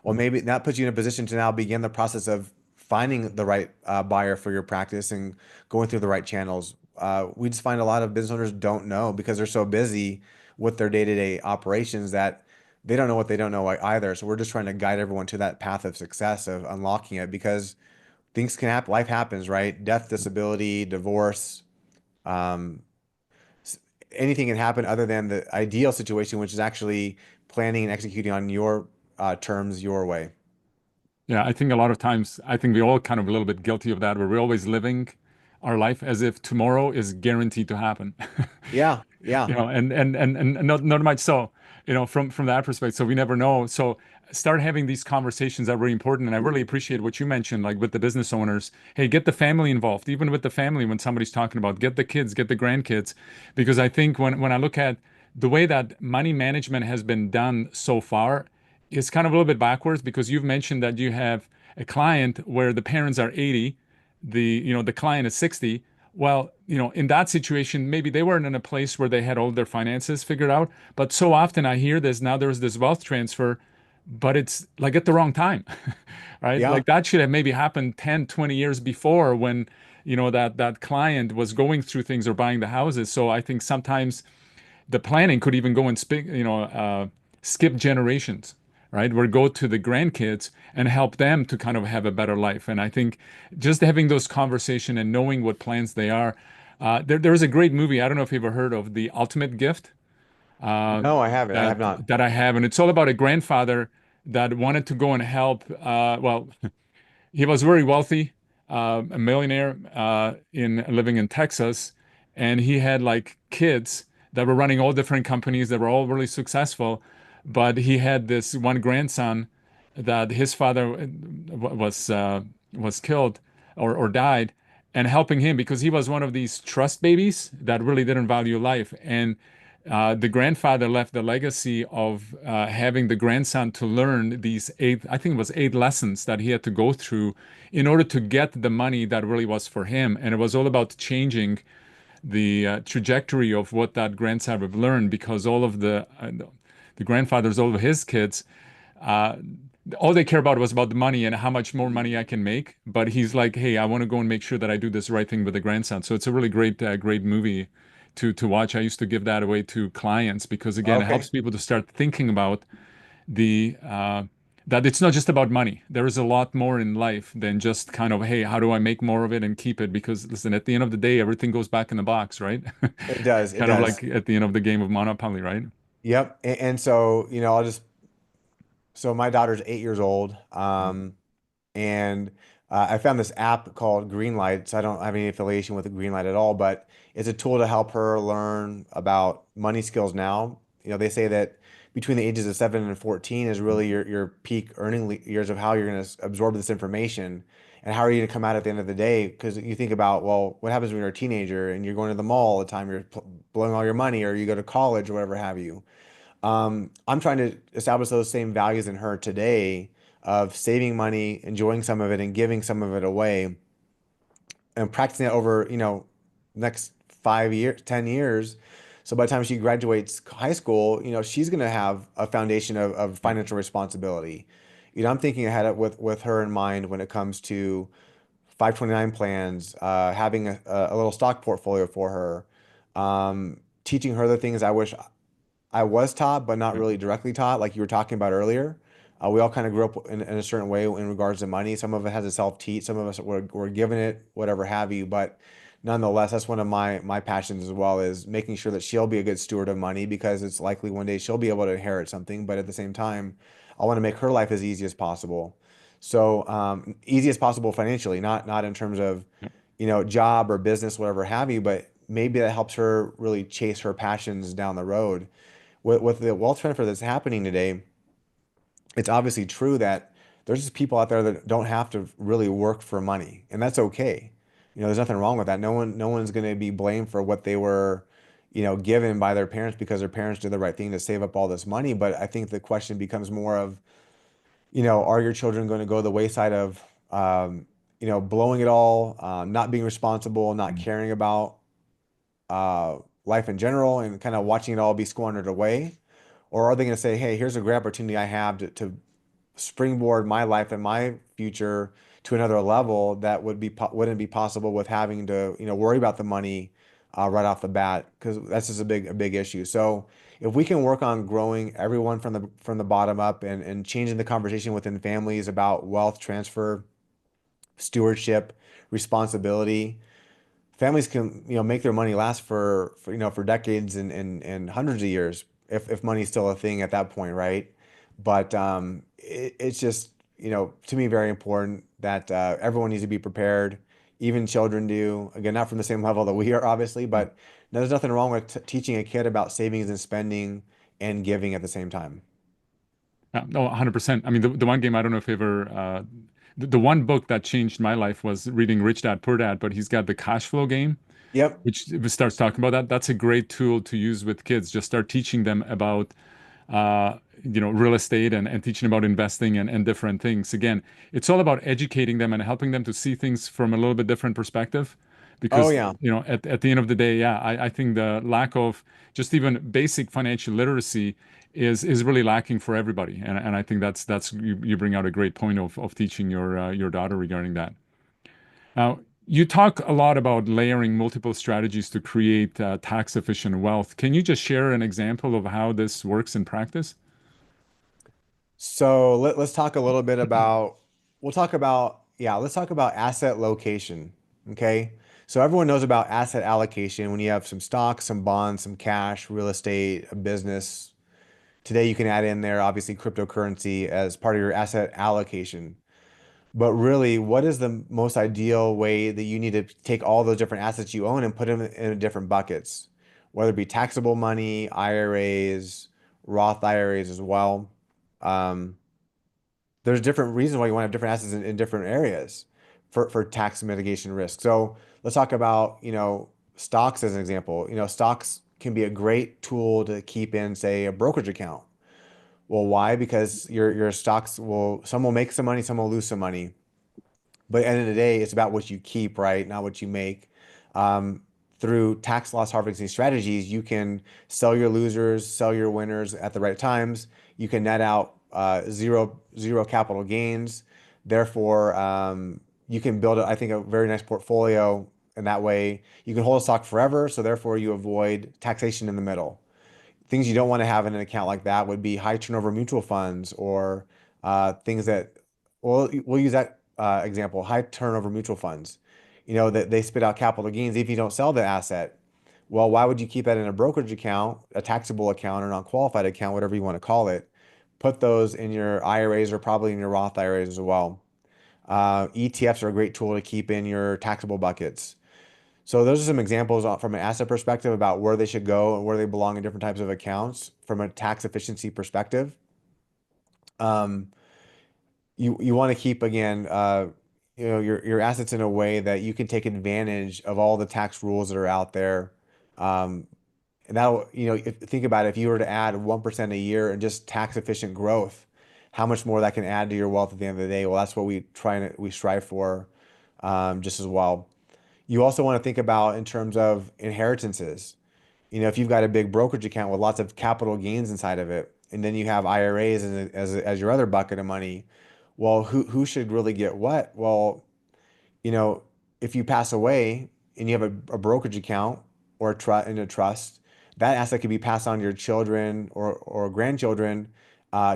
Well, maybe that puts you in a position to now begin the process of finding the right buyer for your practice and going through the right channels. We just find a lot of business owners don't know because they're so busy with their day-to-day operations that they don't know what they don't know either. So we're just trying to guide everyone to that path of success of unlocking it because things can happen, life happens, right? Death, disability, divorce, um, anything can happen other than the ideal situation, which is actually planning and executing on your terms your way. Yeah, I think a lot of times, I think we're all kind of a little bit guilty of that, where we're always living our life as if tomorrow is guaranteed to happen. Yeah, yeah. And not much so, from that perspective. So we never know. So start having these conversations that are really important. And I really appreciate what you mentioned, like with the business owners. Hey, get the family involved, even with the family when somebody's talking about get the kids, get the grandkids. Because I think when I look at the way that money management has been done so far, it's kind of a little bit backwards because you've mentioned that you have a client where the parents are 80, the client is 60. Well, in that situation, maybe they weren't in a place where they had all their finances figured out. But so often I hear this now there's this wealth transfer, but it's like at the wrong time, right? Yeah. Like that should have maybe happened 10, 20 years before when, that client was going through things or buying the houses. So I think sometimes the planning could even go and skip generations, right? Where go to the grandkids and help them to kind of have a better life. And I think just having those conversation and knowing what plans they are. There's a great movie. I don't know if you've ever heard of The Ultimate Gift uh, No, I haven't. I that have not. that I have, and it's all about a grandfather that wanted to go and help. Well, he was very wealthy, a millionaire in living in Texas, and he had like kids that were running all different companies that were all really successful. But he had this one grandson that his father was killed or died, and helping him because he was one of these trust babies that really didn't value life. And the grandfather left the legacy of having the grandson to learn these eight, I think it was 8 lessons that he had to go through in order to get the money that really was for him. And it was all about changing the trajectory of what that grandson would learn because all of the grandfathers, all of his kids, uh, all they care about was about the money and how much more money I can make. But he's like, hey, I want to go and make sure that I do this right thing with the grandson. So it's a really great movie to watch. I used to give that away to clients because again, it Okay. helps people to start thinking about the that it's not just about money. There is a lot more in life than just kind of, hey, how do I make more of it and keep it? Because listen, at the end of the day, everything goes back in the box, right? It does. It Kind of does. like at the end of the game of Monopoly, right? Yep. And so, so my daughter's 8 years old. And I found this app called Greenlight. So I don't have any affiliation with the Greenlight at all, but it's a tool to help her learn about money skills now. They say that between the ages of 7 and 14 is really your peak earning years of how you're going to absorb this information and how are you going to come out at the end of the day. Because you think about, well, what happens when you're a teenager and you're going to the mall all the time, you're blowing all your money, or you go to college or whatever have you. I'm trying to establish those same values in her today of saving money, enjoying some of it, and giving some of it away, and practicing it over, next 5 years, 10 years. So by the time she graduates high school, she's going to have a foundation of financial responsibility. I'm thinking ahead with her in mind when it comes to 529 plans, having a little stock portfolio for her, teaching her the things I wish I was taught, but not Yeah. really directly taught, like you were talking about earlier. We all kind of grew up in a certain way in regards to money. Some of it has a self-teach, some of us were given it, whatever have you. But nonetheless, that's one of my passions as well, is making sure that she'll be a good steward of money, because it's likely one day she'll be able to inherit something. But at the same time, I want to make her life as easy as possible. So easy as possible financially, not in terms of, Yeah. job or business, whatever have you, but maybe that helps her really chase her passions down the road. With the wealth transfer that's happening today, it's obviously true that there's just people out there that don't have to really work for money, and that's okay. There's nothing wrong with that. No one's going to be blamed for what they were, given by their parents, because their parents did the right thing to save up all this money. But I think the question becomes more of, are your children going to go the wayside of, blowing it all, not being responsible, not Mm. caring about uh, life in general, and kind of watching it all be squandered away? Or are they going to say, hey, here's a great opportunity I have to springboard my life and my future to another level that wouldn't be possible with having to, worry about the money right off the bat, because that's just a big issue. So if we can work on growing everyone from the bottom up, and changing the conversation within families about wealth transfer, stewardship, responsibility, families can, make their money last for decades and hundreds of years, if money's still a thing at that point, right? But it's just, to me, very important that everyone needs to be prepared. Even children do. Again, not from the same level that we are, obviously, but there's nothing wrong with teaching a kid about savings and spending and giving at the same time. No, 100%. I mean, the one game, I don't know if you ever, the one book that changed my life was reading Rich Dad Poor Dad, but he's got the cash flow game, Yep. which starts talking about that. That's a great tool to use with kids. Just start teaching them about real estate, and teaching about investing, and different things. Again, it's all about educating them and helping them to see things from a little bit different perspective. Oh Because, yeah. at the end of the day, yeah, I think the lack of just even basic financial literacy is really lacking for everybody. And I think that's you bring out a great point of teaching your daughter regarding that. Now, you talk a lot about layering multiple strategies to create tax efficient wealth. Can you just share an example of how this works in practice? So let's talk a little bit about, let's talk about asset location. Okay. So everyone knows about asset allocation when you have some stocks, some bonds, some cash, real estate, a business. Today you can add in there, obviously, cryptocurrency as part of your asset allocation. But really, what is the most ideal way that you need to take all those different assets you own and put them in different buckets, whether it be taxable money, IRAs, Roth IRAs as well. Um, there's different reasons why you want to have different assets in different areas for tax mitigation risk. So let's talk about, stocks as an example. Stocks can be a great tool to keep in, say, a brokerage account. Well, why? Because your stocks some will make some money, some will lose some money. But at the end of the day, it's about what you keep, right? Not what you make. Um, Through tax loss harvesting strategies, you can sell your losers, sell your winners at the right times. You can net out zero capital gains. Therefore, you can build, I think, a very nice portfolio. And that way, you can hold a stock forever. So therefore, you avoid taxation in the middle. Things you don't want to have in an account like that would be high turnover mutual funds, or things that, well, we'll use that example, high turnover mutual funds. That they spit out capital gains if you don't sell the asset. Well, why would you keep that in a brokerage account, a taxable account, or non-qualified account, whatever you want to call it? Put those in your IRAs, or probably in your Roth IRAs as well. ETFs are a great tool to keep in your taxable buckets. So those are some examples from an asset perspective about where they should go and where they belong in different types of accounts from a tax efficiency perspective. Um, you want to keep, again, your assets in a way that you can take advantage of all the tax rules that are out there. Um, and that'll, think about it, if you were to add 1% a year and just tax efficient growth, how much more that can add to your wealth at the end of the day. Well, that's what we strive for, just as well. You also want to think about in terms of inheritances. If you've got a big brokerage account with lots of capital gains inside of it, and then you have IRAs as your other bucket of money, well, who should really get what? Well, you know, if you pass away and you have a brokerage account or in a trust, that asset could be passed on to your children or grandchildren,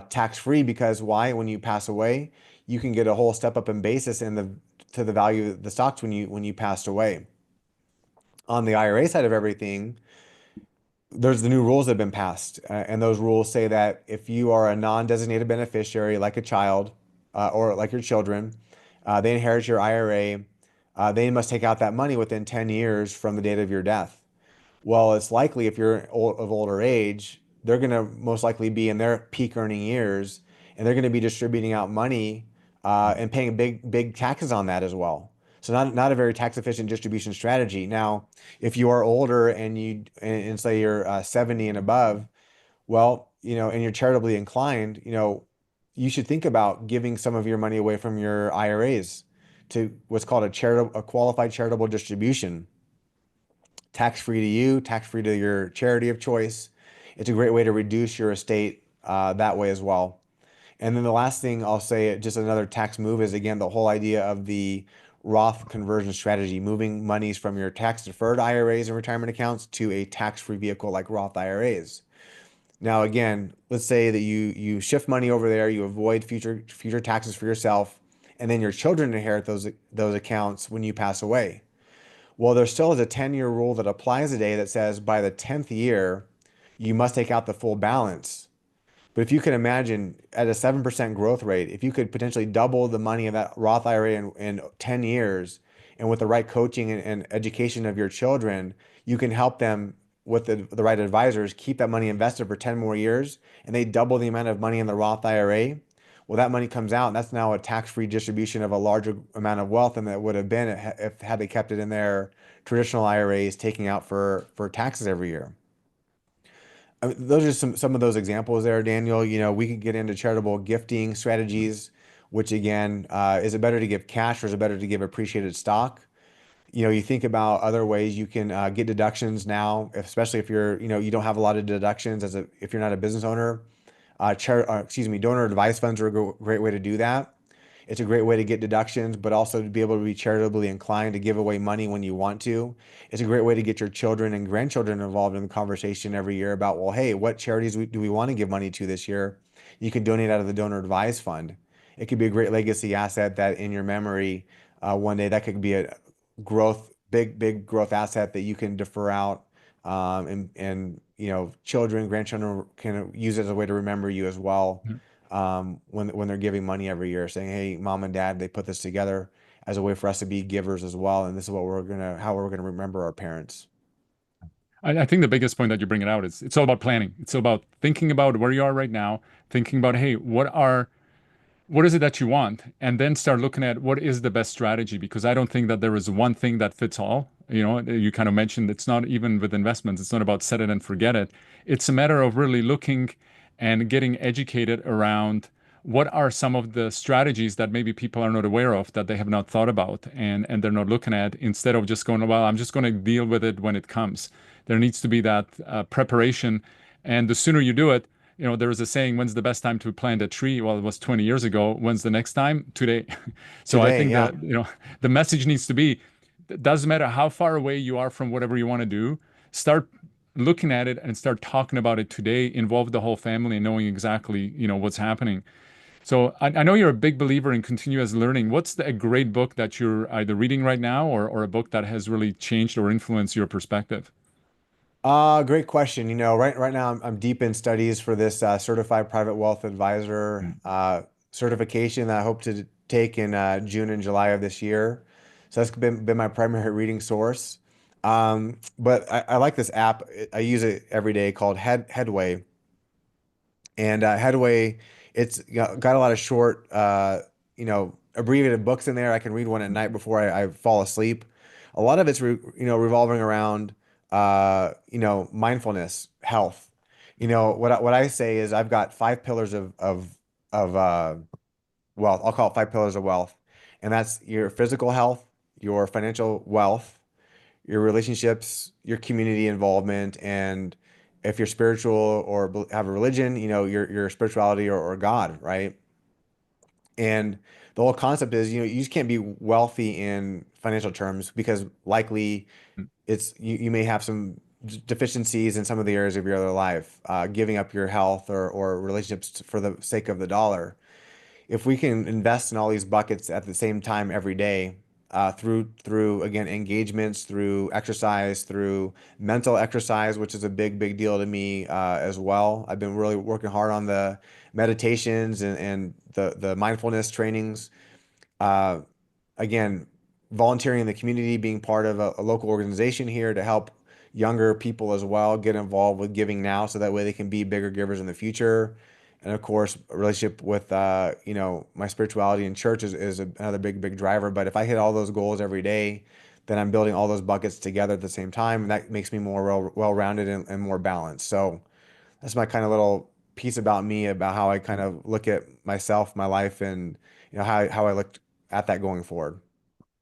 tax free, because why? When you pass away, you can get a whole step up in basis to the value of the stocks when you passed away. On the IRA side of everything, there's the new rules that have been passed, and those rules say that if you are a non-designated beneficiary, like a child or like your children, they inherit your IRA. They must take out that money within 10 years from the date of your death. Well, it's likely if you're of older age, they're going to most likely be in their peak earning years, and they're going to be distributing out money and paying big taxes on that as well. So not a very tax efficient distribution strategy. Now, if you are older and and say you're 70 and above, well, and you're charitably inclined, you should think about giving some of your money away from your IRAs to what's called a qualified charitable distribution, tax free to you, tax free to your charity of choice. It's a great way to reduce your estate that way as well. And then the last thing I'll say, just another tax move, is again the whole idea of the Roth conversion strategy, moving monies from your tax deferred IRAs and retirement accounts to a tax free vehicle like Roth IRAs. Now, again, let's say that you shift money over there, you avoid future taxes for yourself, and then your children inherit those accounts when you pass away. Well, there still is a 10-year rule that applies today that says by the 10th year, you must take out the full balance. But if you can imagine at a 7% growth rate, if you could potentially double the money of that Roth IRA in 10 years, and with the right coaching and education of your children, you can help them with the right advisors keep that money invested for 10 more years, and they double the amount of money in the Roth IRA. Well, that money comes out, and that's now a tax-free distribution of a larger amount of wealth than it would have been if had they kept it in their traditional IRAs, taking out for taxes every year. I mean, those are some of those examples there, Daniel. We could get into charitable gifting strategies, which again, is it better to give cash or is it better to give appreciated stock? You think about other ways you can get deductions now, especially if you don't have a lot of deductions if you're not a business owner. Donor advised funds are a great way to do that. It's a great way to get deductions, but also to be able to be charitably inclined to give away money when you want to. It's a great way to get your children and grandchildren involved in the conversation every year about, well, hey, what charities do we want to give money to this year? You can donate out of the donor advised fund. It could be a great legacy asset that in your memory, one day that could be a big growth asset that you can defer out, and children, grandchildren can use it as a way to remember you as well, when they're giving money every year, saying, "Hey, mom and dad, they put this together as a way for us to be givers as well, and this is how we're gonna remember our parents." I think the biggest point that you bring it out is it's all about planning. It's all about thinking about where you are right now, thinking about, hey, what is it that you want? And then start looking at what is the best strategy, because I don't think that there is one thing that fits all. You kind of mentioned it's not even with investments, it's not about set it and forget it. It's a matter of really looking and getting educated around what are some of the strategies that maybe people are not aware of, that they have not thought about, and they're not looking at, instead of just going, well, I'm just going to deal with it when it comes. There needs to be that preparation. And the sooner you do it, there was a saying, when's the best time to plant a tree? Well, it was 20 years ago. When's the next time? Today. So I Today, think yeah. that, the message needs to be, it doesn't matter how far away you are from whatever you want to do, start looking at it and start talking about it today, involve the whole family and knowing exactly, what's happening. So I know you're a big believer in continuous learning. What's a great book that you're either reading right now, or a book that has really changed or influenced your perspective? Great question. Right now I'm deep in studies for this certified private wealth advisor certification that I hope to take in June and July of this year. So that's been my primary reading source. But I like this app. I use it every day, called Headway. And Headway, it's got a lot of short, abbreviated books in there. I can read one at night before I fall asleep. A lot of it's revolving around mindfulness, health. What I say is I've got 5 pillars of wealth. I'll call it 5 pillars of wealth, and that's your physical health, your financial wealth, your relationships, your community involvement, and if you're spiritual or have a religion, your spirituality or God, right? And the whole concept is, you just can't be wealthy in financial terms because likely you may have some deficiencies in some of the areas of your other life, giving up your health or relationships for the sake of the dollar. If we can invest in all these buckets at the same time every day, through again engagements, through exercise, through mental exercise, which is a big deal to me as well. I've been really working hard on the meditations and the mindfulness trainings. Uh, Again, volunteering in the community, being part of a local organization here to help younger people as well get involved with giving now, so that way they can be bigger givers in the future. And of course, a relationship with my spirituality and church is another big driver. But if I hit all those goals every day, then I'm building all those buckets together at the same time, and that makes me more well-rounded and more balanced. So that's my kind of little piece about me, about how I kind of look at myself, my life, and how I look at that going forward.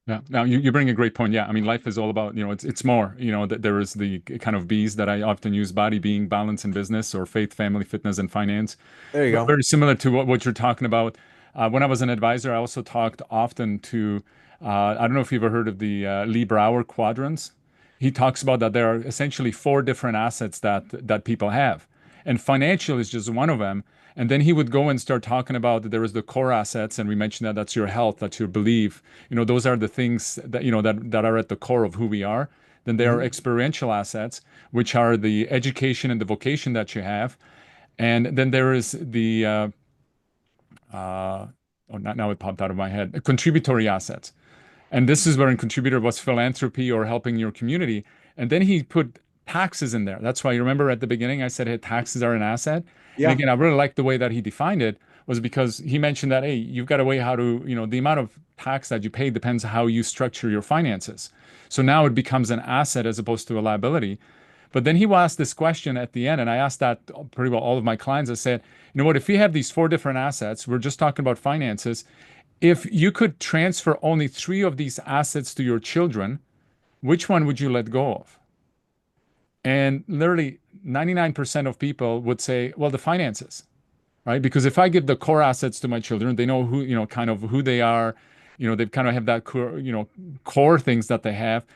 Yeah. Now you bring a great point. Yeah. I mean, life is all about, it's more, that there is the kind of B's that I often use: body, being, balance, and business, or faith, family, fitness, and finance. There you go. Very similar to what you're talking about. When I was an advisor, I also talked often to, I don't know if you've ever heard of the Lee Brower quadrants. He talks about that there are essentially four different assets that people have, and financial is just one of them. And then he would go and start talking about that there is the core assets, and we mentioned that that's your health, that's your belief. Those are the things that that are at the core of who we are. Then there are Hmm. experiential assets, which are the education and the vocation that you have. And then there is the oh, not now it popped out of my head, contributory assets. And this is where in contributor was philanthropy or helping your community. And then he put taxes in there. That's why you remember at the beginning I said, hey, taxes are an asset. And Yeah. again, I really like the way that he defined it, was because he mentioned that, hey, you've got a way how to, the amount of tax that you pay depends how you structure your finances. So now it becomes an asset as opposed to a liability. But then he will ask this question at the end, and I asked that pretty well all of my clients. I said, you know what, if you have these four different assets, we're just talking about finances. If you could transfer only three of these assets to your children, which one would you let go of? And literally 99% of people would say, well, the finances, right? Because if I give the core assets to my children, they know who, kind of who they are. They kind of have that core, core things that they have.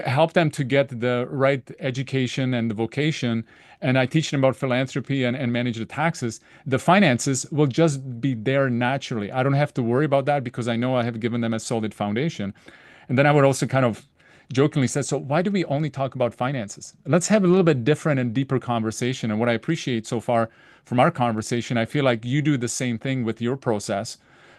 Help them to get the right education and the vocation, and I teach them about philanthropy and manage the taxes. The finances will just be there naturally. I don't have to worry about that because I know I have given them a solid foundation. And then I would also kind of jokingly say, so why do we only talk about finances? Let's have a little bit different and deeper conversation. And what I appreciate so far from our conversation, I feel like you do the same thing with your process,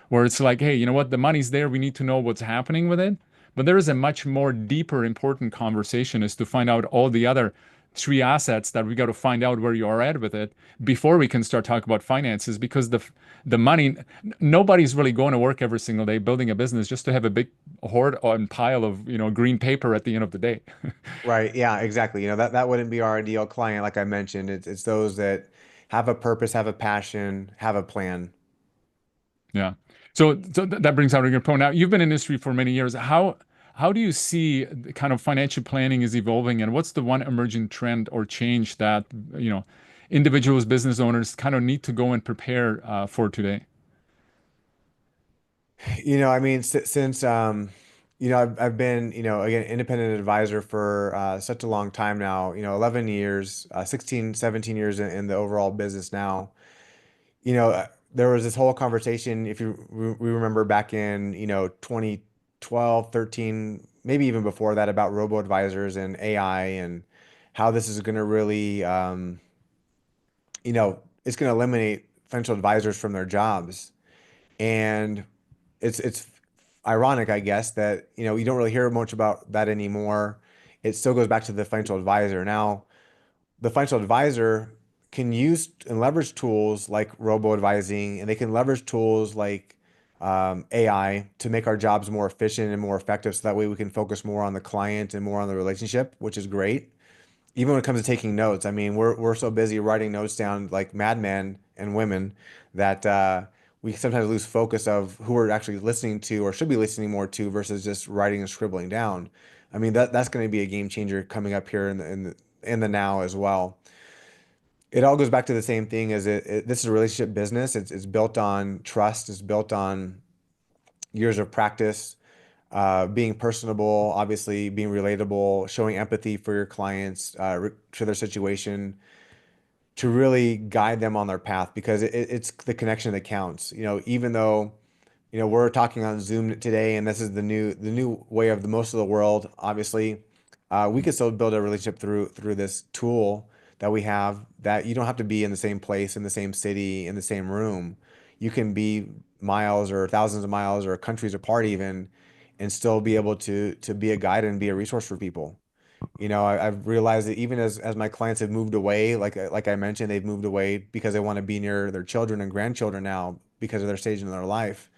where it's like, hey, you know what? The money's there. We need to know what's happening with it. But there is a much more deeper, important conversation, is to find out all the other three assets that we got to find out where you are at with it before we can start talking about finances. Because the money, nobody's really going to work every single day building a business just to have a big hoard and pile of green paper at the end of the day. Right. Yeah, exactly. That wouldn't be our ideal client, like I mentioned. It's those that have a purpose, have a passion, have a plan. Yeah. So that brings out a good point. Now, you've been in industry for many years. How do you see the kind of financial planning is evolving, and what's the one emerging trend or change that individuals, business owners kind of need to go and prepare for today? I mean, since I've been, again, independent advisor for such a long time now, 11 years, 16, 17 years in the overall business now. There was this whole conversation, if we remember back in, 2012, 13, maybe even before that, about robo advisors and AI, and how this is going to really, it's going to eliminate financial advisors from their jobs. And it's ironic, I guess, that you don't really hear much about that anymore. It still goes back to the financial advisor. Now, the financial advisor can use and leverage tools like robo advising, and they can leverage tools like AI to make our jobs more efficient and more effective. So that way we can focus more on the client and more on the relationship, which is great. Even when it comes to taking notes, I mean, we're so busy writing notes down like madmen and women that we sometimes lose focus of who we're actually listening to or should be listening more to versus just writing and scribbling down. I mean, that's going to be a game changer coming up here in the now as well. It all goes back to the same thing, as this is a relationship business. It's built on trust. It's built on years of practice, being personable, obviously being relatable, showing empathy for your clients, to their situation, to really guide them on their path, because it's the connection that counts. Even though we're talking on Zoom today, and this is the new way of the most of the world, obviously. We can still build a relationship through this tool that we have, that you don't have to be in the same place, in the same city, in the same room. You can be miles or thousands of miles or countries apart even, and still be able to be a guide and be a resource for people. I've realized that even as my clients have moved away, like I mentioned, they've moved away because they want to be near their children and grandchildren now because of their stage in their life,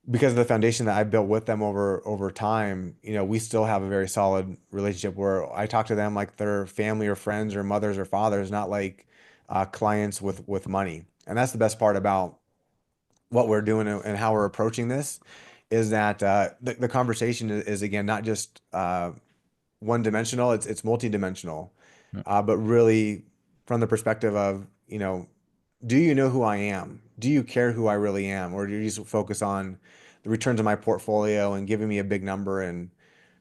because of the foundation that I built with them over time. We still have a very solid relationship where I talk to them like they're family or friends or mothers or fathers, not like clients with money. And that's the best part about what we're doing and how we're approaching this, is that the conversation is again not just one dimensional, it's multidimensional, Yeah. but really from the perspective of, do you know who I am? Do you care who I really am? Or do you just focus on the returns of my portfolio and giving me a big number? And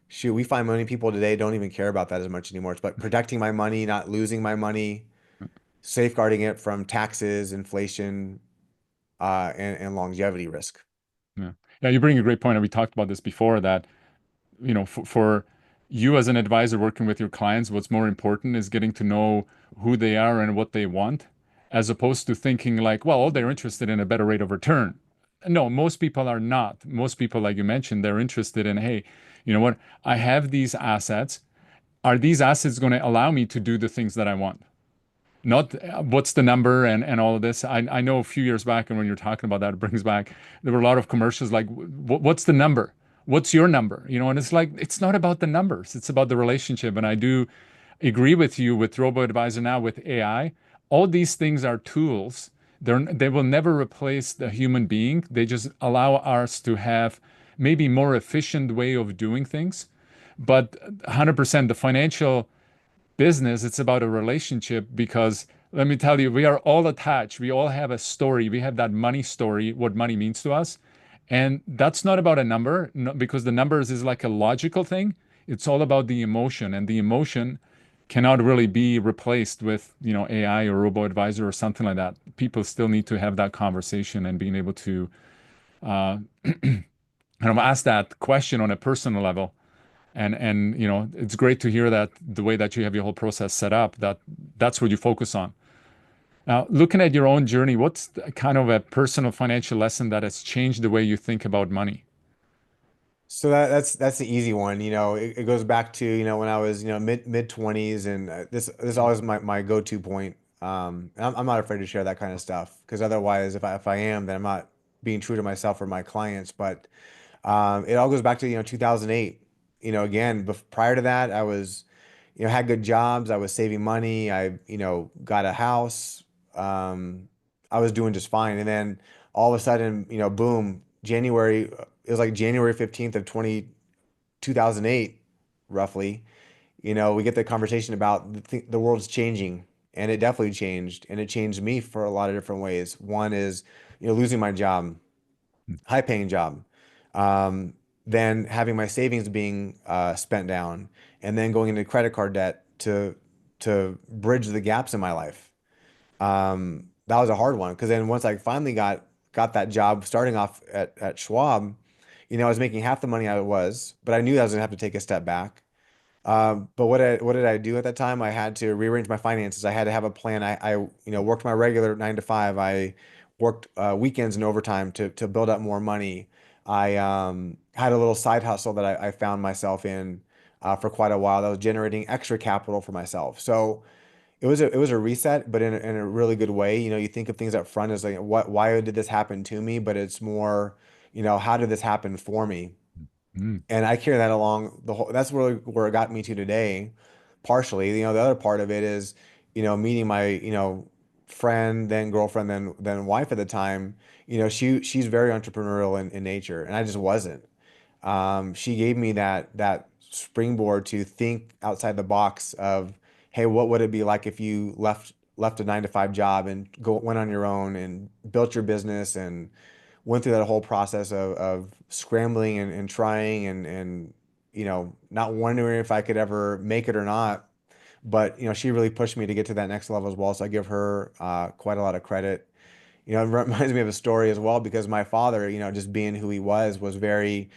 shoot, we find many people today don't even care about that as much anymore. It's about protecting my money, not losing my money, safeguarding it from taxes, inflation, and longevity risk. Yeah. Yeah, you bring a great point, and we talked about this before, that for you as an advisor working with your clients, what's more important is getting to know who they are and what they want, as opposed to thinking like, well, oh, they're interested in a better rate of return. No, most people are not. Most people, like you mentioned, they're interested in, hey, you know what? I have these assets. Are these assets going to allow me to do the things that I want? Not what's the number and all of this. I know a few years back, and when you're talking about that, it brings back, there were a lot of commercials like, what's the number? What's your number? And it's like, it's not about the numbers, it's about the relationship. And I do agree with you with robo advisor now, with AI. All these things are tools. They will never replace the human being. They just allow us to have maybe more efficient way of doing things. But 100% the financial business, it's about a relationship, because let me tell you, we are all attached. We all have a story. We have that money story, what money means to us. And that's not about a number, because the numbers is like a logical thing. It's all about the emotion, and the emotion cannot really be replaced with, AI or robo advisor or something like that. People still need to have that conversation and being able to uh, kind of ask that question on a personal level. And it's great to hear that the way that you have your whole process set up, that's what you focus on. Now, looking at your own journey, what's kind of a personal financial lesson that has changed the way you think about money? So that's the easy one. It goes back to, when I was, mid 20s, and this is always my go-to point. And I'm not afraid to share that kind of stuff, because otherwise, if I am, then I'm not being true to myself or my clients. But it all goes back to, 2008. Again, prior to that, I was, had good jobs. I was saving money. I, got a house. Um, I was doing just fine. And then all of a sudden, boom, January, it was like January 15th of 2008, roughly. We get the conversation about the world's changing, and it definitely changed. And it changed me for a lot of different ways. One is, losing my job, high paying job. Um, then having my savings being spent down, and then going into credit card debt to bridge the gaps in my life. That was a hard one, because then once I finally got that job starting off at Schwab, I was making half the money I was, but I knew I was gonna have to take a step back. But what did I do at that time? I had to rearrange my finances. I had to have a plan. I worked my regular 9 to 5. I worked weekends and overtime to build up more money. I had a little side hustle that I found myself in for quite a while that was generating extra capital for myself. So it was a reset, but in a really good way. You think of things up front as like, why did this happen to me? But it's more, how did this happen for me? Mm, And I carry that along the whole. That's really where it got me to today, partially. The other part of it is, meeting my, friend, then girlfriend, then wife at the time. She's very entrepreneurial in nature, and I just wasn't. She gave me that springboard to think outside the box of, hey, what would it be like if you left a 9 to 5 job and went on your own and built your business and went through that whole process of scrambling and trying and not wondering if I could ever make it or not. But she really pushed me to get to that next level as well. So I give her quite a lot of credit. It reminds me of a story as well because my father, just being who he was very,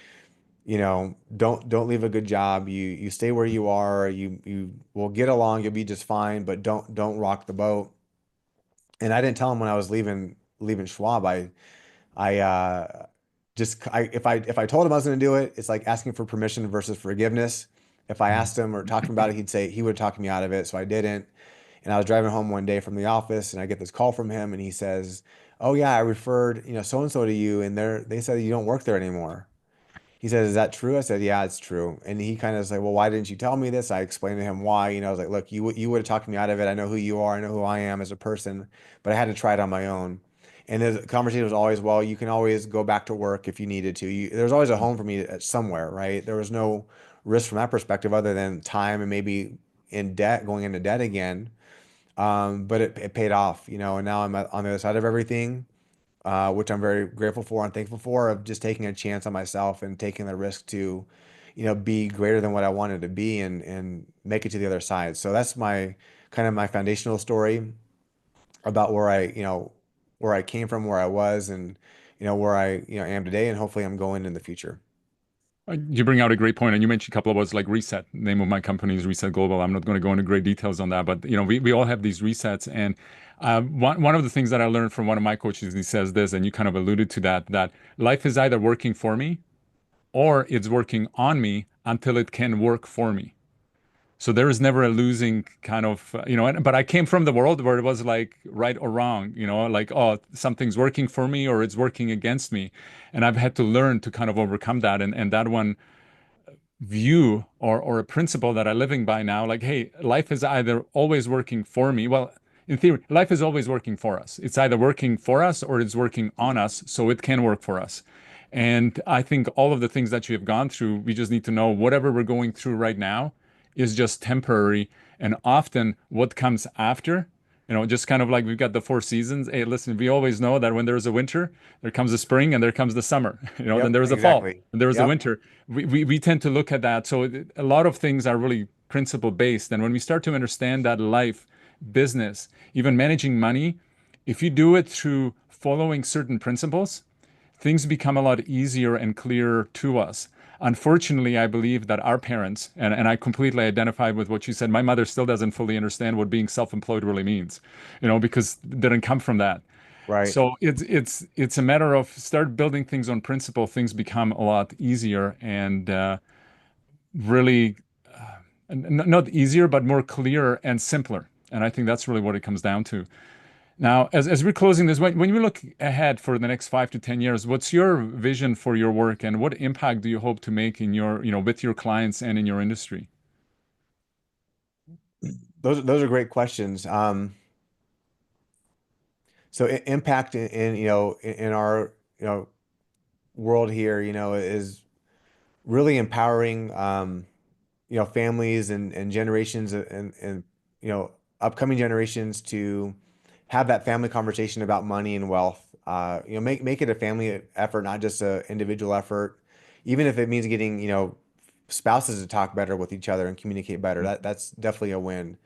don't leave a good job. You stay where you are. You will get along. You'll be just fine, but don't rock the boat. And I didn't tell him when I was leaving Schwab. I just if I told him I was going to do it, it's like asking for permission versus forgiveness. If I asked him or talked to him about it, he would talk me out of it. So I didn't. And I was driving home one day from the office, and I get this call from him, and he says, "Oh yeah, I referred so and so to you, and they said you don't work there anymore." He said, "Is that true?" I said, "Yeah, it's true." And he kind of said, "Well, why didn't you tell me this?" I explained to him why. I was like, "Look, you would have talked me out of it. I know who you are. I know who I am as a person, but I had to try it on my own." And the conversation was always, "Well, you can always go back to work if you needed to. There's always a home for me somewhere, right?" There was no risk from that perspective other than time and maybe going into debt again. But it paid off, and now I'm on the other side of everything, which I'm very grateful for and thankful for, of just taking a chance on myself and taking the risk to, be greater than what I wanted to be and make it to the other side. So that's my kind of my foundational story about where I came from, where I was, and where I am today, and hopefully I'm going in the future. You bring out a great point, and you mentioned a couple of words like reset. The name of my company is Reset Global. I'm not going to go into great details on that, but we all have these resets. And one of the things that I learned from one of my coaches, he says this, and you kind of alluded to that life is either working for me or it's working on me until it can work for me. So there is never a losing kind of, but I came from the world where it was like right or wrong, like, oh, something's working for me or it's working against me. And I've had to learn to kind of overcome that. And that one view or a principle that I'm living by now, like, hey, life is either always working for me. Well, in theory, life is always working for us. It's either working for us or it's working on us, so it can work for us. And I think all of the things that you have gone through, we just need to know whatever we're going through right now is just temporary. And often what comes after, just kind of like we've got the four seasons. Hey, listen, we always know that when there's a winter, there comes a spring and there comes the summer. Then Yep, there's a fall exactly. and there's a Yep. winter. We tend to look at that. So a lot of things are really principle based. And when we start to understand that life, business, even managing money, if you do it through following certain principles, things become a lot easier and clearer to us. Unfortunately, I believe that our parents, and I completely identify with what you said, my mother still doesn't fully understand what being self-employed really means, because it didn't come from that. Right. So it's a matter of start building things on principle. Things become a lot easier and really not easier, but more clear and simpler. And I think that's really what it comes down to. Now, as we're closing this, when you look ahead for the next 5 to 10 years, what's your vision for your work and what impact do you hope to make in with your clients and in your industry? Those are great questions. So impact in our world here, is really empowering families and generations and upcoming generations to have that family conversation about money and wealth. Make it a family effort, not just an individual effort. Even if it means getting spouses to talk better with each other and communicate better, that's definitely a win.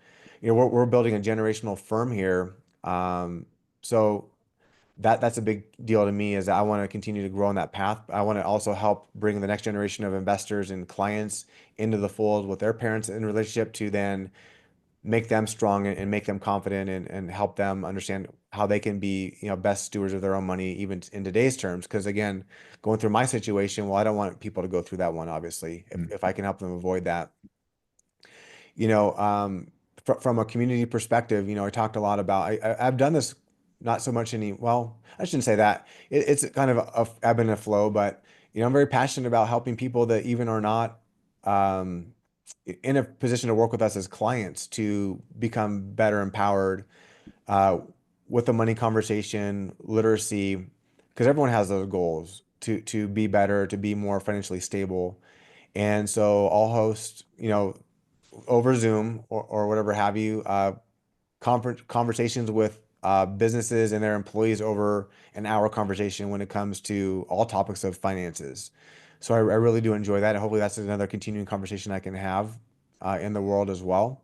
We're building a generational firm here, so that's a big deal to me. Is that I want to continue to grow on that path. I want to also help bring the next generation of investors and clients into the fold with their parents in relationship to then make them strong and make them confident and help them understand how they can be, best stewards of their own money, even in today's terms. Because again, going through my situation, well, I don't want people to go through that one, obviously, if I can help them avoid that. you know, um, from a community perspective, I talked a lot about, I've done this not so much well, I shouldn't say that. It's kind of a ebb and a flow, but, I'm very passionate about helping people that even are not, um, in a position to work with us as clients to become better empowered, uh, with the money conversation, literacy, because everyone has those goals to be better, to be more financially stable. And so I'll host, over Zoom or whatever have you, conversations with businesses and their employees over an hour conversation when it comes to all topics of finances. So I really do enjoy that. And hopefully that's another continuing conversation I can have in the world as well.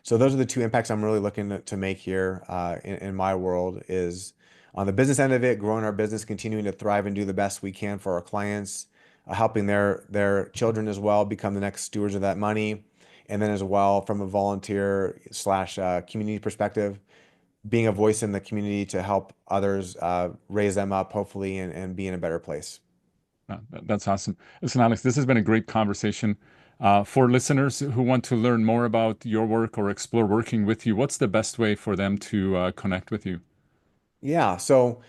So those are the two impacts I'm really looking to make here in my world is on the business end of it, growing our business, continuing to thrive and do the best we can for our clients, helping their children as well become the next stewards of that money. And then as well, from a volunteer slash community perspective, being a voice in the community to help others raise them up, hopefully, and be in a better place. That's awesome. Listen, Alex, this has been a great conversation. For listeners who want to learn more about your work or explore working with you, what's the best way for them to connect with you? Yeah, so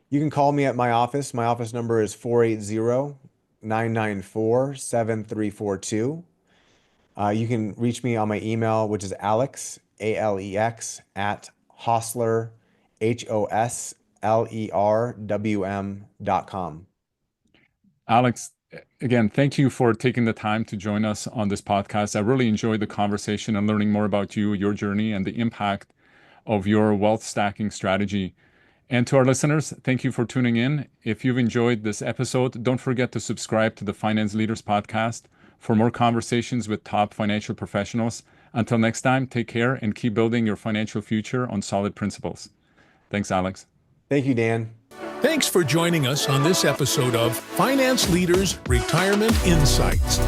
you can call me at my office. My office number is 480-994-7342. You can reach me on my email, which is Alex, Alex, at Hostler, HOSLERWM.com. Alex, again, thank you for taking the time to join us on this podcast. I really enjoyed the conversation and learning more about you, your journey, and the impact of your wealth stacking strategy. And to our listeners, thank you for tuning in. If you've enjoyed this episode, don't forget to subscribe to the Finance Leaders Podcast for more conversations with top financial professionals. Until next time, take care and keep building your financial future on solid principles. Thanks, Alex. Thank you, Dan. Thanks for joining us on this episode of Finance Leaders Retirement Insights.